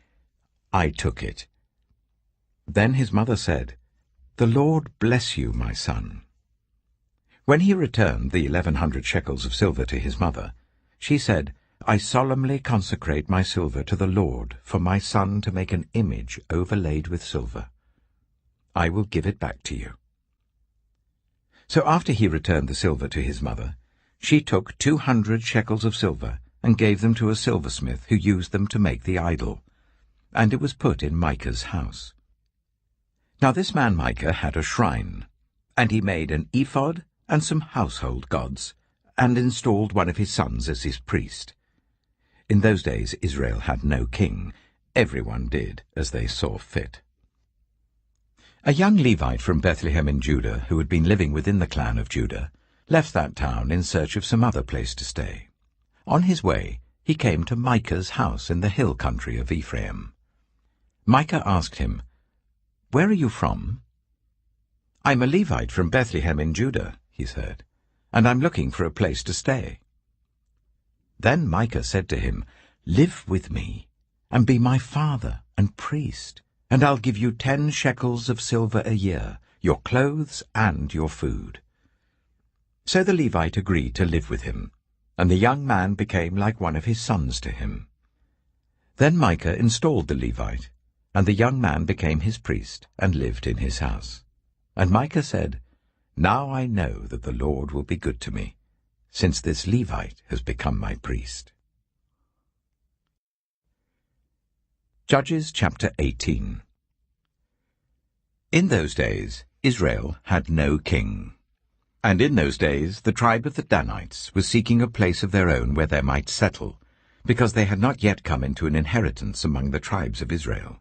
I took it." Then his mother said, "The Lord bless you, my son." When he returned the 1,100 shekels of silver to his mother, she said, "I solemnly consecrate my silver to the Lord for my son to make an image overlaid with silver. I will give it back to you." So after he returned the silver to his mother, she took 200 shekels of silver and gave them to a silversmith who used them to make the idol, and it was put in Micah's house. Now this man Micah had a shrine, and he made an ephod and some household gods, and installed one of his sons as his priest. In those days Israel had no king. Everyone did as they saw fit. A young Levite from Bethlehem in Judah, who had been living within the clan of Judah, left that town in search of some other place to stay. On his way, he came to Micah's house in the hill country of Ephraim. Micah asked him, "Where are you from?" "I'm a Levite from Bethlehem in Judah," he said, "and I'm looking for a place to stay." Then Micah said to him, "Live with me, and be my father and priest, and I'll give you 10 shekels of silver a year, your clothes and your food." So the Levite agreed to live with him, and the young man became like one of his sons to him. Then Micah installed the Levite, and the young man became his priest and lived in his house. And Micah said, "Now I know that the Lord will be good to me, since this Levite has become my priest." Judges chapter 18. In those days Israel had no king. And in those days the tribe of the Danites was seeking a place of their own where they might settle, because they had not yet come into an inheritance among the tribes of Israel.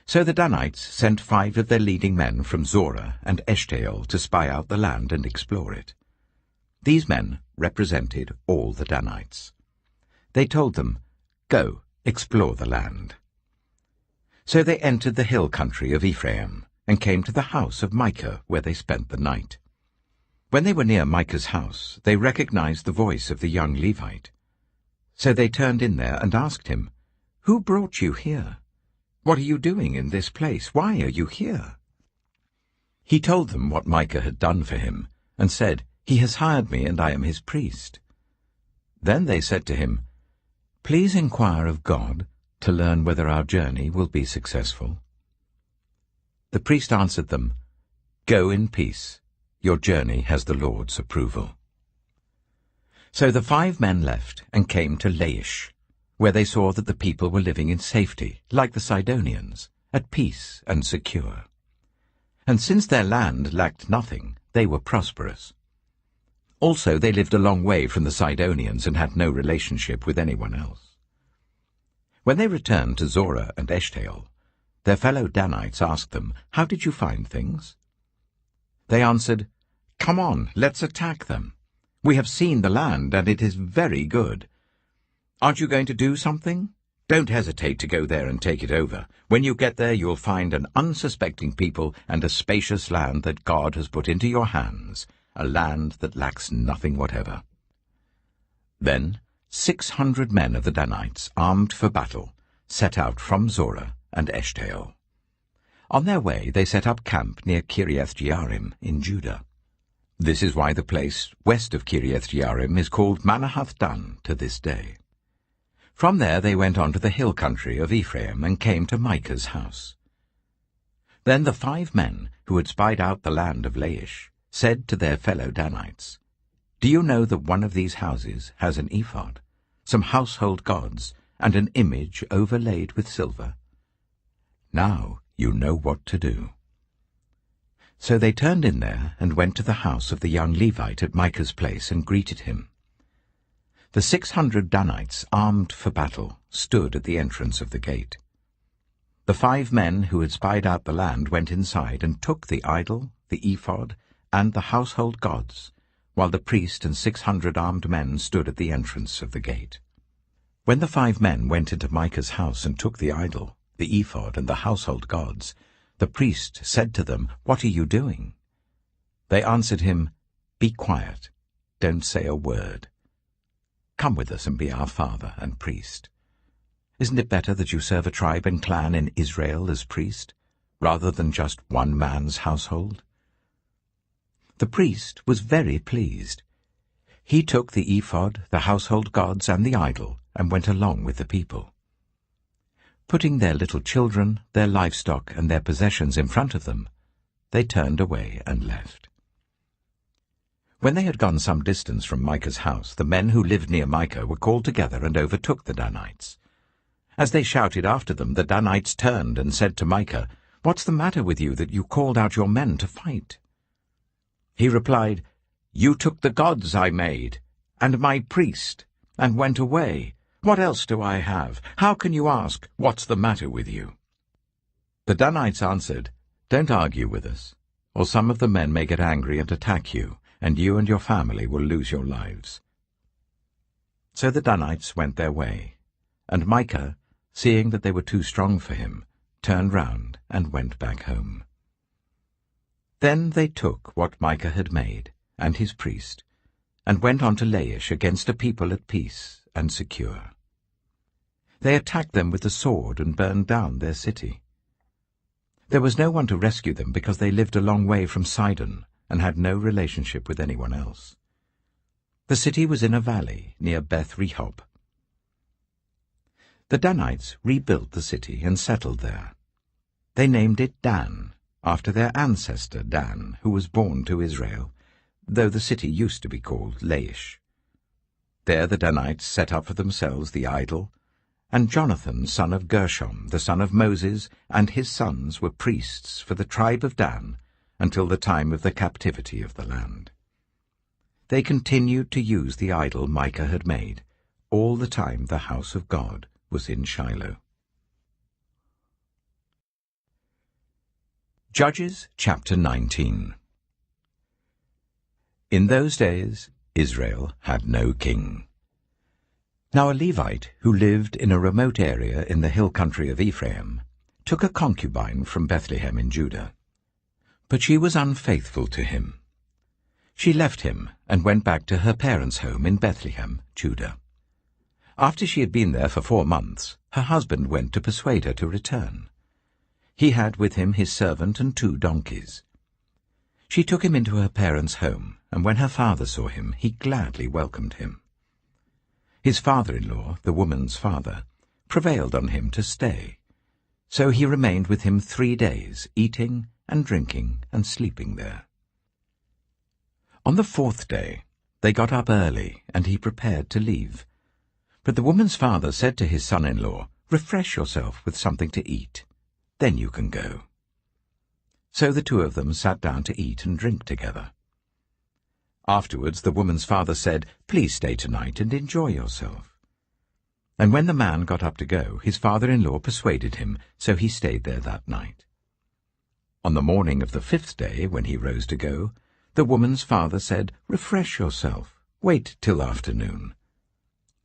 So the Danites sent 5 of their leading men from Zorah and Eshtaol to spy out the land and explore it. These men represented all the Danites. They told them, "Go, explore the land." So they entered the hill country of Ephraim and came to the house of Micah, where they spent the night. When they were near Micah's house, they recognized the voice of the young Levite. So they turned in there and asked him, "Who brought you here? What are you doing in this place? Why are you here?" He told them what Micah had done for him, and said, "He has hired me, and I am his priest." Then they said to him, "Please inquire of God to learn whether our journey will be successful." The priest answered them, "Go in peace. Your journey has the Lord's approval." So the 5 men left and came to Laish, where they saw that the people were living in safety, like the Sidonians, at peace and secure. And since their land lacked nothing, they were prosperous. Also they lived a long way from the Sidonians and had no relationship with anyone else. When they returned to Zorah and Eshtaol, their fellow Danites asked them, "How did you find things?" They answered, "Come on, let's attack them. We have seen the land, and it is very good. Aren't you going to do something? Don't hesitate to go there and take it over. When you get there, you'll find an unsuspecting people and a spacious land that God has put into your hands, a land that lacks nothing whatever." Then 600 men of the Danites, armed for battle, set out from Zorah and Eshtaol. On their way they set up camp near Kiriath-Jearim in Judah. This is why the place west of Kiriath-Jearim is called Manahath-Dan to this day. From there they went on to the hill country of Ephraim and came to Micah's house. Then the 5 men who had spied out the land of Laish said to their fellow Danites, "Do you know that one of these houses has an ephod, some household gods, and an image overlaid with silver? Now you know what to do." So they turned in there and went to the house of the young Levite at Micah's place and greeted him. The 600 Danites, armed for battle, stood at the entrance of the gate. The 5 men who had spied out the land went inside and took the idol, the ephod, and the household gods, while the priest and 600 armed men stood at the entrance of the gate. When the 5 men went into Micah's house and took the idol, the ephod, and the household gods, the priest said to them, "What are you doing?" They answered him, "Be quiet, don't say a word. Come with us and be our father and priest. Isn't it better that you serve a tribe and clan in Israel as priest, rather than just one man's household?" The priest was very pleased. He took the ephod, the household gods, and the idol, and went along with the people. Putting their little children, their livestock, and their possessions in front of them, they turned away and left. When they had gone some distance from Micah's house, the men who lived near Micah were called together and overtook the Danites. As they shouted after them, the Danites turned and said to Micah, "What's the matter with you that you called out your men to fight?" He replied, "You took the gods I made, and my priest, and went away. What else do I have? How can you ask, 'What's the matter with you?'" The Danites answered, "Don't argue with us, or some of the men may get angry and attack you, and your family will lose your lives." So the Danites went their way, and Micah, seeing that they were too strong for him, turned round and went back home. Then they took what Micah had made, and his priest, and went on to Laish against a people at peace and secure. They attacked them with the sword and burned down their city. There was no one to rescue them because they lived a long way from Sidon and had no relationship with anyone else. The city was in a valley near Beth Rehob. The Danites rebuilt the city and settled there. They named it Dan, after their ancestor Dan, who was born to Israel, though the city used to be called Laish. There the Danites set up for themselves the idol, and Jonathan, son of Gershom, the son of Moses, and his sons were priests for the tribe of Dan, until the time of the captivity of the land. They continued to use the idol Micah had made, all the time the house of God was in Shiloh. Judges chapter 19. In those days Israel had no king. Now a Levite who lived in a remote area in the hill country of Ephraim took a concubine from Bethlehem in Judah. But she was unfaithful to him. She left him and went back to her parents' home in Bethlehem, Judah. After she had been there for 4 months, her husband went to persuade her to return. He had with him his servant and 2 donkeys. She took him into her parents' home, and when her father saw him, he gladly welcomed him. His father-in-law, the woman's father, prevailed on him to stay. So he remained with him 3 days, eating and drinking and sleeping there. On the 4th day they got up early, and he prepared to leave. But the woman's father said to his son-in-law, "Refresh yourself with something to eat. Then you can go." So the 2 of them sat down to eat and drink together. Afterwards the woman's father said, "Please stay tonight and enjoy yourself." And when the man got up to go, his father-in-law persuaded him, so he stayed there that night. On the morning of the 5th day, when he rose to go, the woman's father said, "Refresh yourself. Wait till afternoon."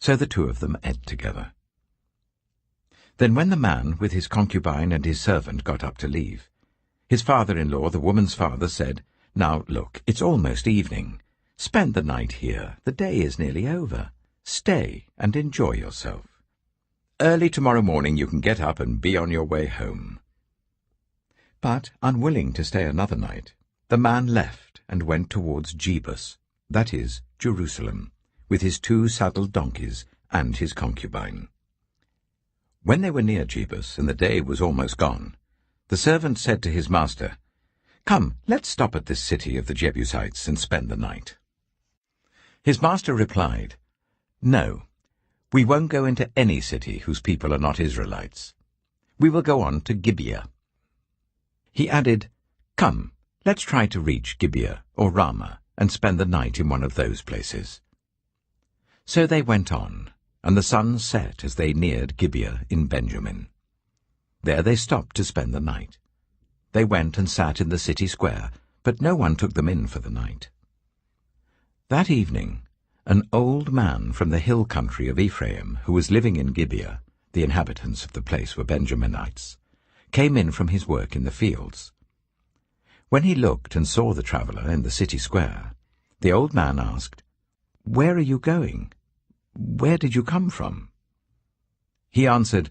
So the 2 of them ate together. Then when the man with his concubine and his servant got up to leave, his father-in-law, the woman's father, said, "Now look, it's almost evening. Spend the night here. The day is nearly over. Stay and enjoy yourself. Early tomorrow morning you can get up and be on your way home." But, unwilling to stay another night, the man left and went towards Jebus, that is, Jerusalem, with his 2 saddled donkeys and his concubine. When they were near Jebus, and the day was almost gone, the servant said to his master, "Come, let's stop at this city of the Jebusites and spend the night." His master replied, "No, we won't go into any city whose people are not Israelites. We will go on to Gibeah." He added, "Come, let's try to reach Gibeah or Ramah and spend the night in one of those places." So they went on, and the sun set as they neared Gibeah in Benjamin. There they stopped to spend the night. They went and sat in the city square, but no one took them in for the night. That evening, an old man from the hill country of Ephraim, who was living in Gibeah, the inhabitants of the place were Benjaminites, came in from his work in the fields. When he looked and saw the traveller in the city square, the old man asked, "Where are you going? Where did you come from?" He answered,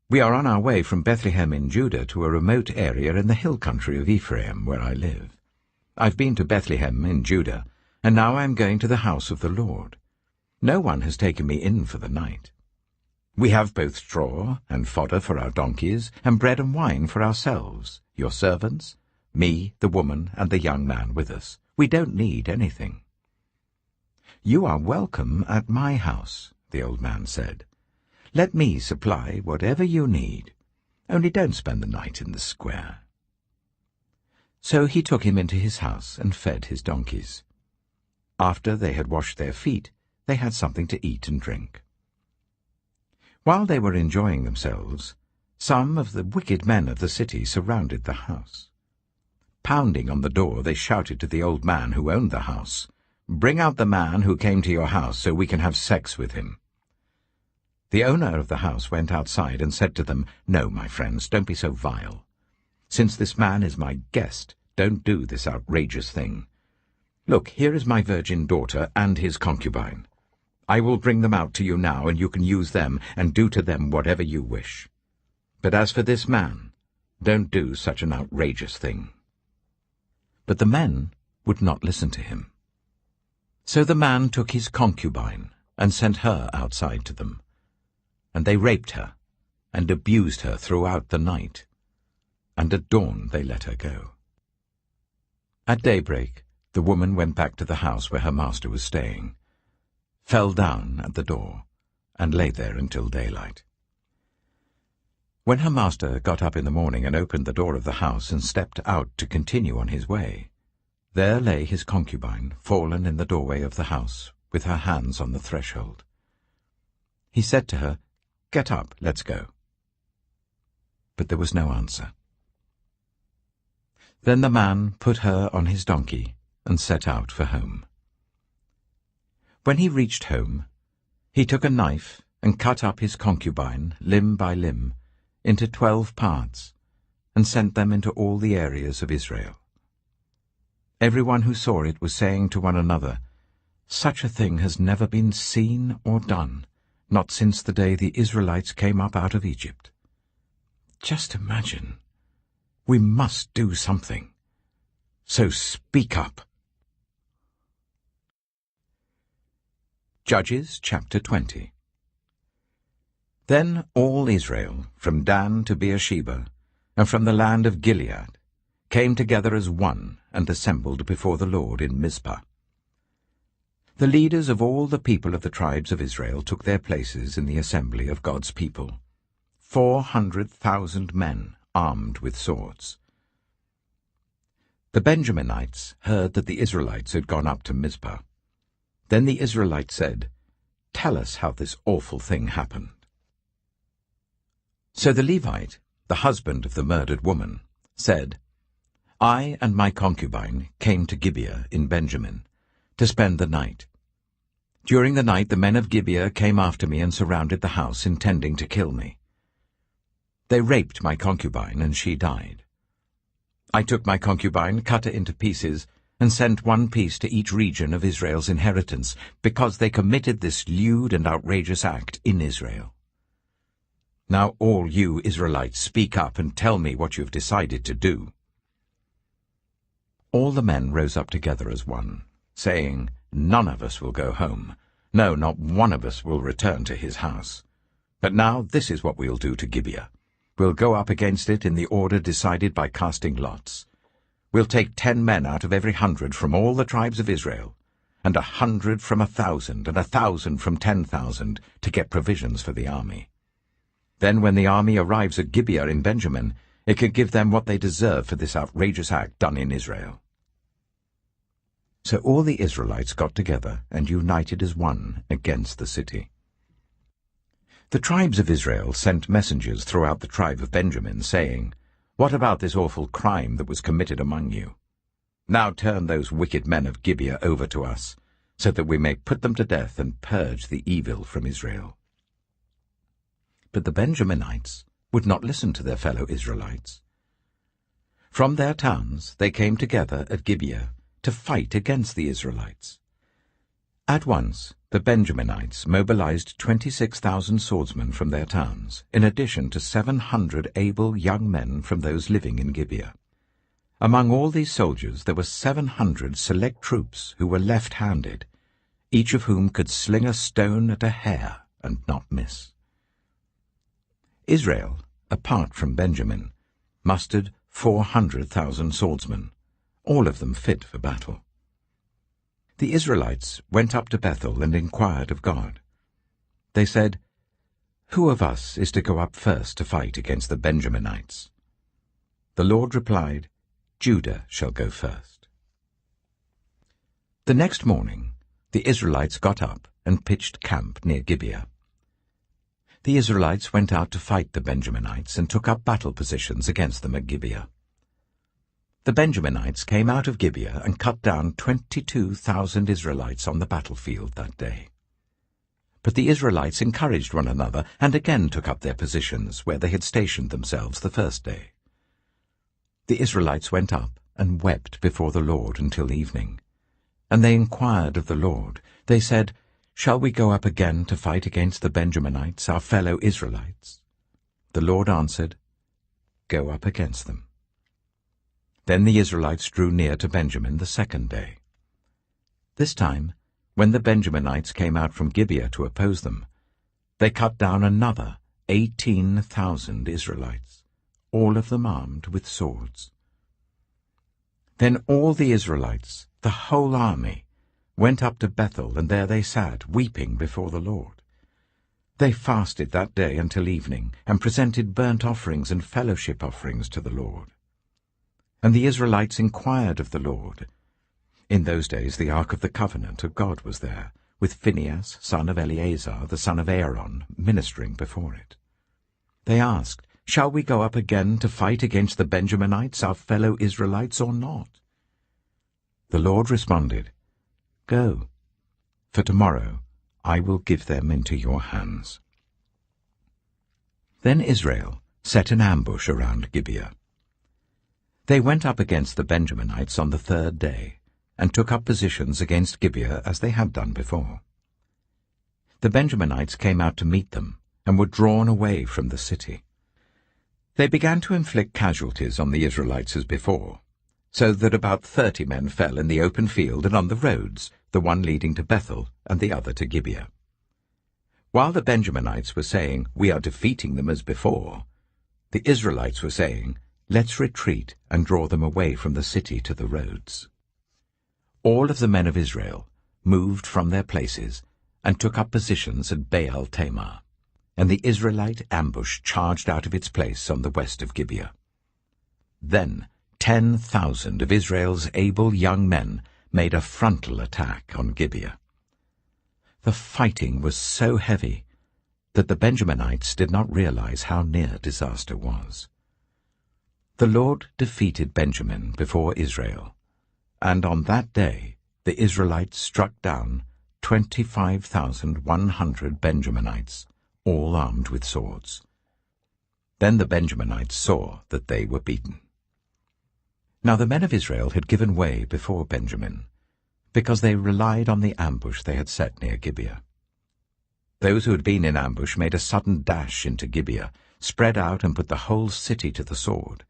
"We are on our way from Bethlehem in Judah to a remote area in the hill country of Ephraim, where I live. I've been to Bethlehem in Judah, and now I am going to the house of the Lord. No one has taken me in for the night. We have both straw and fodder for our donkeys, and bread and wine for ourselves, your servants, me, the woman, and the young man with us. We don't need anything." "You are welcome at my house," the old man said. "Let me supply whatever you need. Only don't spend the night in the square." So he took him into his house and fed his donkeys. After they had washed their feet, they had something to eat and drink. While they were enjoying themselves, some of the wicked men of the city surrounded the house. Pounding on the door, they shouted to the old man who owned the house, "Bring out the man who came to your house so we can have sex with him." The owner of the house went outside and said to them, "No, my friends, don't be so vile. Since this man is my guest, don't do this outrageous thing. Look, here is my virgin daughter and his concubine. I will bring them out to you now, and you can use them and do to them whatever you wish. But as for this man, don't do such an outrageous thing." But the men would not listen to him. So the man took his concubine and sent her outside to them. And they raped her and abused her throughout the night, and at dawn they let her go. At daybreak the woman went back to the house where her master was staying, fell down at the door, and lay there until daylight. When her master got up in the morning and opened the door of the house and stepped out to continue on his way, there lay his concubine, fallen in the doorway of the house, with her hands on the threshold. He said to her, "Get up, let's go." But there was no answer. Then the man put her on his donkey and set out for home. When he reached home, he took a knife and cut up his concubine, limb by limb, into 12 parts, and sent them into all the areas of Israel. Everyone who saw it was saying to one another, "Such a thing has never been seen or done, not since the day the Israelites came up out of Egypt." Just imagine. We must do something. So speak up. Judges chapter 20. Then all Israel, from Dan to Beersheba, and from the land of Gilead, came together as one and assembled before the Lord in Mizpah. The leaders of all the people of the tribes of Israel took their places in the assembly of God's people, 400,000 men armed with swords. The Benjaminites heard that the Israelites had gone up to Mizpah. Then the Israelites said, "Tell us how this awful thing happened." So the Levite, the husband of the murdered woman, said, "I and my concubine came to Gibeah in Benjamin to spend the night. During the night the men of Gibeah came after me and surrounded the house, intending to kill me. They raped my concubine, and she died. I took my concubine, cut her into pieces, and sent one piece to each region of Israel's inheritance, because they committed this lewd and outrageous act in Israel. Now all you Israelites, speak up and tell me what you have decided to do." All the men rose up together as one, saying, "None of us will go home. No, not one of us will return to his house. But now this is what we'll do to Gibeah. We'll go up against it in the order decided by casting lots. We'll take 10 men out of every 100 from all the tribes of Israel, and 100 from 1,000, and 1,000 from 10,000, to get provisions for the army. Then when the army arrives at Gibeah in Benjamin, it can give them what they deserve for this outrageous act done in Israel." So all the Israelites got together and united as one against the city. The tribes of Israel sent messengers throughout the tribe of Benjamin, saying, "What about this awful crime that was committed among you? Now turn those wicked men of Gibeah over to us, so that we may put them to death and purge the evil from Israel." But the Benjaminites would not listen to their fellow Israelites. From their towns they came together at Gibeah to fight against the Israelites. At once the Benjaminites mobilized 26,000 swordsmen from their towns, in addition to 700 able young men from those living in Gibeah. Among all these soldiers there were 700 select troops who were left-handed, each of whom could sling a stone at a hair and not miss. Israel, apart from Benjamin, mustered 400,000 swordsmen, all of them fit for battle. The Israelites went up to Bethel and inquired of God. They said, "Who of us is to go up first to fight against the Benjaminites?" The Lord replied, "Judah shall go first." The next morning the Israelites got up and pitched camp near Gibeah. The Israelites went out to fight the Benjaminites and took up battle positions against them at Gibeah. The Benjaminites came out of Gibeah and cut down 22,000 Israelites on the battlefield that day. But the Israelites encouraged one another and again took up their positions where they had stationed themselves the first day. The Israelites went up and wept before the Lord until evening. And they inquired of the Lord. They said, "Shall we go up again to fight against the Benjaminites, our fellow Israelites?" The Lord answered, "Go up against them." Then the Israelites drew near to Benjamin the second day. This time, when the Benjaminites came out from Gibeah to oppose them, they cut down another 18,000 Israelites, all of them armed with swords. Then all the Israelites, the whole army, went up to Bethel, and there they sat, weeping before the Lord. They fasted that day until evening, and presented burnt offerings and fellowship offerings to the Lord. And the Israelites inquired of the Lord. In those days the ark of the covenant of God was there, with Phinehas, son of Eleazar, the son of Aaron, ministering before it. They asked, "Shall we go up again to fight against the Benjaminites, our fellow Israelites, or not?" The Lord responded, "Go, for tomorrow I will give them into your hands." Then Israel set an ambush around Gibeah. They went up against the Benjaminites on the third day, and took up positions against Gibeah as they had done before. The Benjaminites came out to meet them, and were drawn away from the city. They began to inflict casualties on the Israelites as before, so that about 30 men fell in the open field and on the roads, the one leading to Bethel and the other to Gibeah. While the Benjaminites were saying, "We are defeating them as before," the Israelites were saying, "Let's retreat and draw them away from the city to the roads." All of the men of Israel moved from their places and took up positions at Baal Tamar, and the Israelite ambush charged out of its place on the west of Gibeah. Then 10,000 of Israel's able young men made a frontal attack on Gibeah. The fighting was so heavy that the Benjaminites did not realize how near disaster was. The Lord defeated Benjamin before Israel, and on that day the Israelites struck down 25,100 Benjaminites, all armed with swords. Then the Benjaminites saw that they were beaten. Now the men of Israel had given way before Benjamin, because they relied on the ambush they had set near Gibeah. Those who had been in ambush made a sudden dash into Gibeah, spread out and put the whole city to the sword.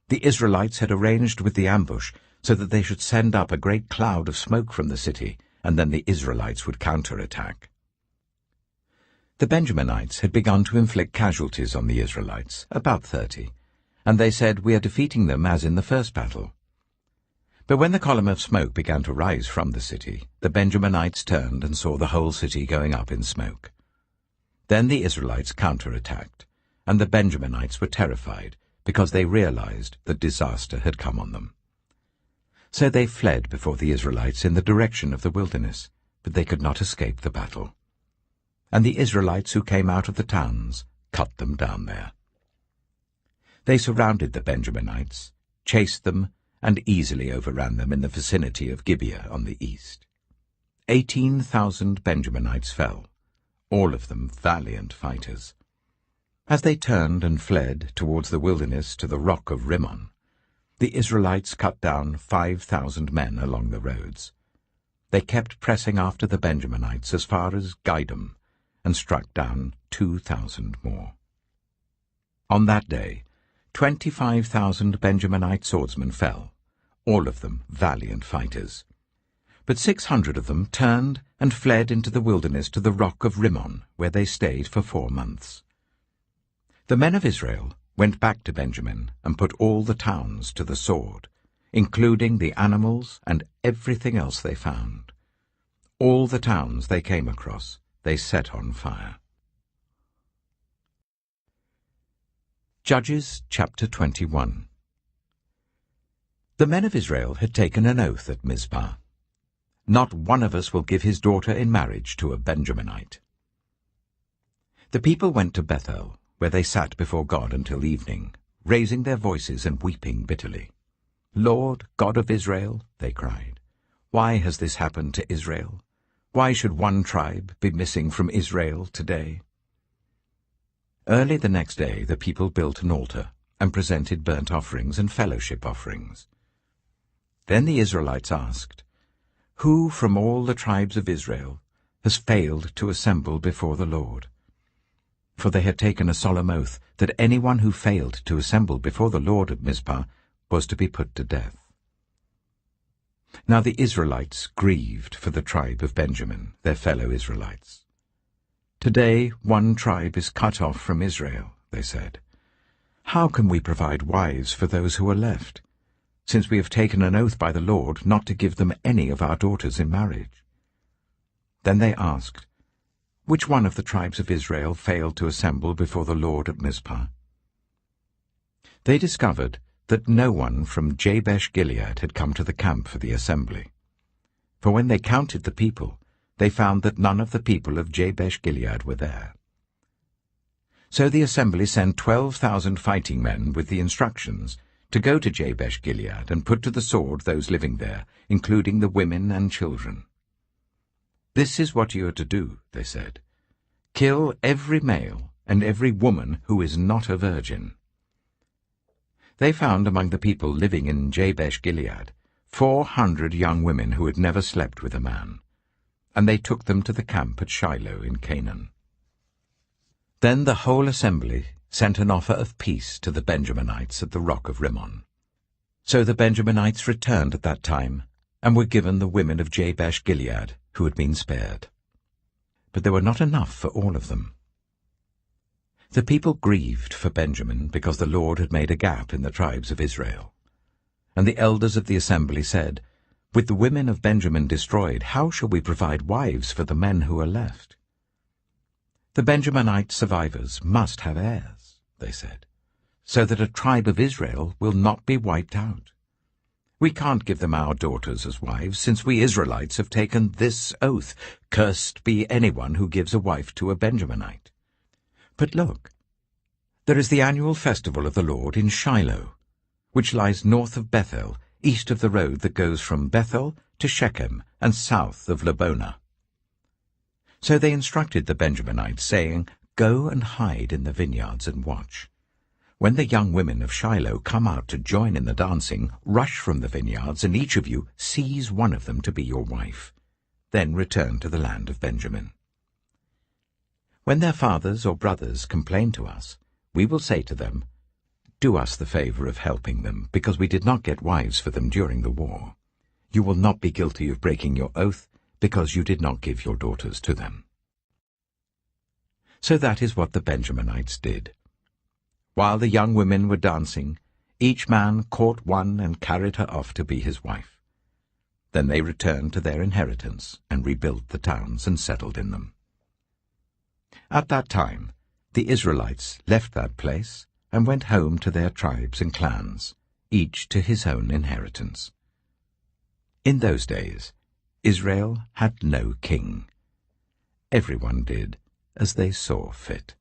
The Israelites had arranged with the ambush so that they should send up a great cloud of smoke from the city, and then the Israelites would counterattack. The Benjaminites had begun to inflict casualties on the Israelites, about 30, and they said, "We are defeating them as in the first battle." But when the column of smoke began to rise from the city, the Benjaminites turned and saw the whole city going up in smoke. Then the Israelites counterattacked, and the Benjaminites were terrified, because they realized that disaster had come on them. So they fled before the Israelites in the direction of the wilderness, but they could not escape the battle. And the Israelites who came out of the towns cut them down there. They surrounded the Benjaminites, chased them, and easily overran them in the vicinity of Gibeah on the east. 18,000 Benjaminites fell, all of them valiant fighters. As they turned and fled towards the wilderness to the rock of Rimmon, the Israelites cut down 5,000 men along the roads. They kept pressing after the Benjaminites as far as Gidom, and struck down 2,000 more. On that day, 25,000 Benjaminite swordsmen fell, all of them valiant fighters. But 600 of them turned and fled into the wilderness to the rock of Rimmon, where they stayed for 4 months. The men of Israel went back to Benjamin and put all the towns to the sword, including the animals and everything else they found. All the towns they came across they set on fire. Judges chapter 21. The men of Israel had taken an oath at Mizpah. "Not one of us will give his daughter in marriage to a Benjaminite." The people went to Bethel, where they sat before God until evening, raising their voices and weeping bitterly. "Lord, God of Israel," they cried, "why has this happened to Israel? Why should one tribe be missing from Israel today?" Early the next day the people built an altar and presented burnt offerings and fellowship offerings. Then the Israelites asked, "Who from all the tribes of Israel has failed to assemble before the Lord?" For they had taken a solemn oath that anyone who failed to assemble before the Lord at Mizpah was to be put to death. Now the Israelites grieved for the tribe of Benjamin, their fellow Israelites. "Today one tribe is cut off from Israel," they said. "How can we provide wives for those who are left, since we have taken an oath by the Lord not to give them any of our daughters in marriage?" Then they asked, Which one of the tribes of Israel failed to assemble before the Lord at Mizpah? They discovered that no one from Jabesh-Gilead had come to the camp for the assembly. For when they counted the people, they found that none of the people of Jabesh-Gilead were there. So the assembly sent 12,000 fighting men with the instructions to go to Jabesh-Gilead and put to the sword those living there, including the women and children. "This is what you are to do," they said. "Kill every male and every woman who is not a virgin." They found among the people living in Jabesh-Gilead 400 young women who had never slept with a man, and they took them to the camp at Shiloh in Canaan. Then the whole assembly sent an offer of peace to the Benjaminites at the rock of Rimmon. So the Benjaminites returned at that time, and were given the women of Jabesh-Gilead who had been spared. But there were not enough for all of them. The people grieved for Benjamin because the Lord had made a gap in the tribes of Israel. And the elders of the assembly said, "With the women of Benjamin destroyed, how shall we provide wives for the men who are left?" "The Benjaminite survivors must have heirs," they said, "so that a tribe of Israel will not be wiped out. We can't give them our daughters as wives, since we Israelites have taken this oath, 'Cursed be anyone who gives a wife to a Benjaminite.' But look, there is the annual festival of the Lord in Shiloh, which lies north of Bethel, east of the road that goes from Bethel to Shechem and south of Lebonah." So they instructed the Benjaminites, saying, "Go and hide in the vineyards and watch. When the young women of Shiloh come out to join in the dancing, rush from the vineyards, and each of you seize one of them to be your wife. Then return to the land of Benjamin. When their fathers or brothers complain to us, we will say to them, 'Do us the favor of helping them, because we did not get wives for them during the war. You will not be guilty of breaking your oath, because you did not give your daughters to them.'" So that is what the Benjaminites did. While the young women were dancing, each man caught one and carried her off to be his wife. Then they returned to their inheritance and rebuilt the towns and settled in them. At that time, the Israelites left that place and went home to their tribes and clans, each to his own inheritance. In those days, Israel had no king. Everyone did as they saw fit.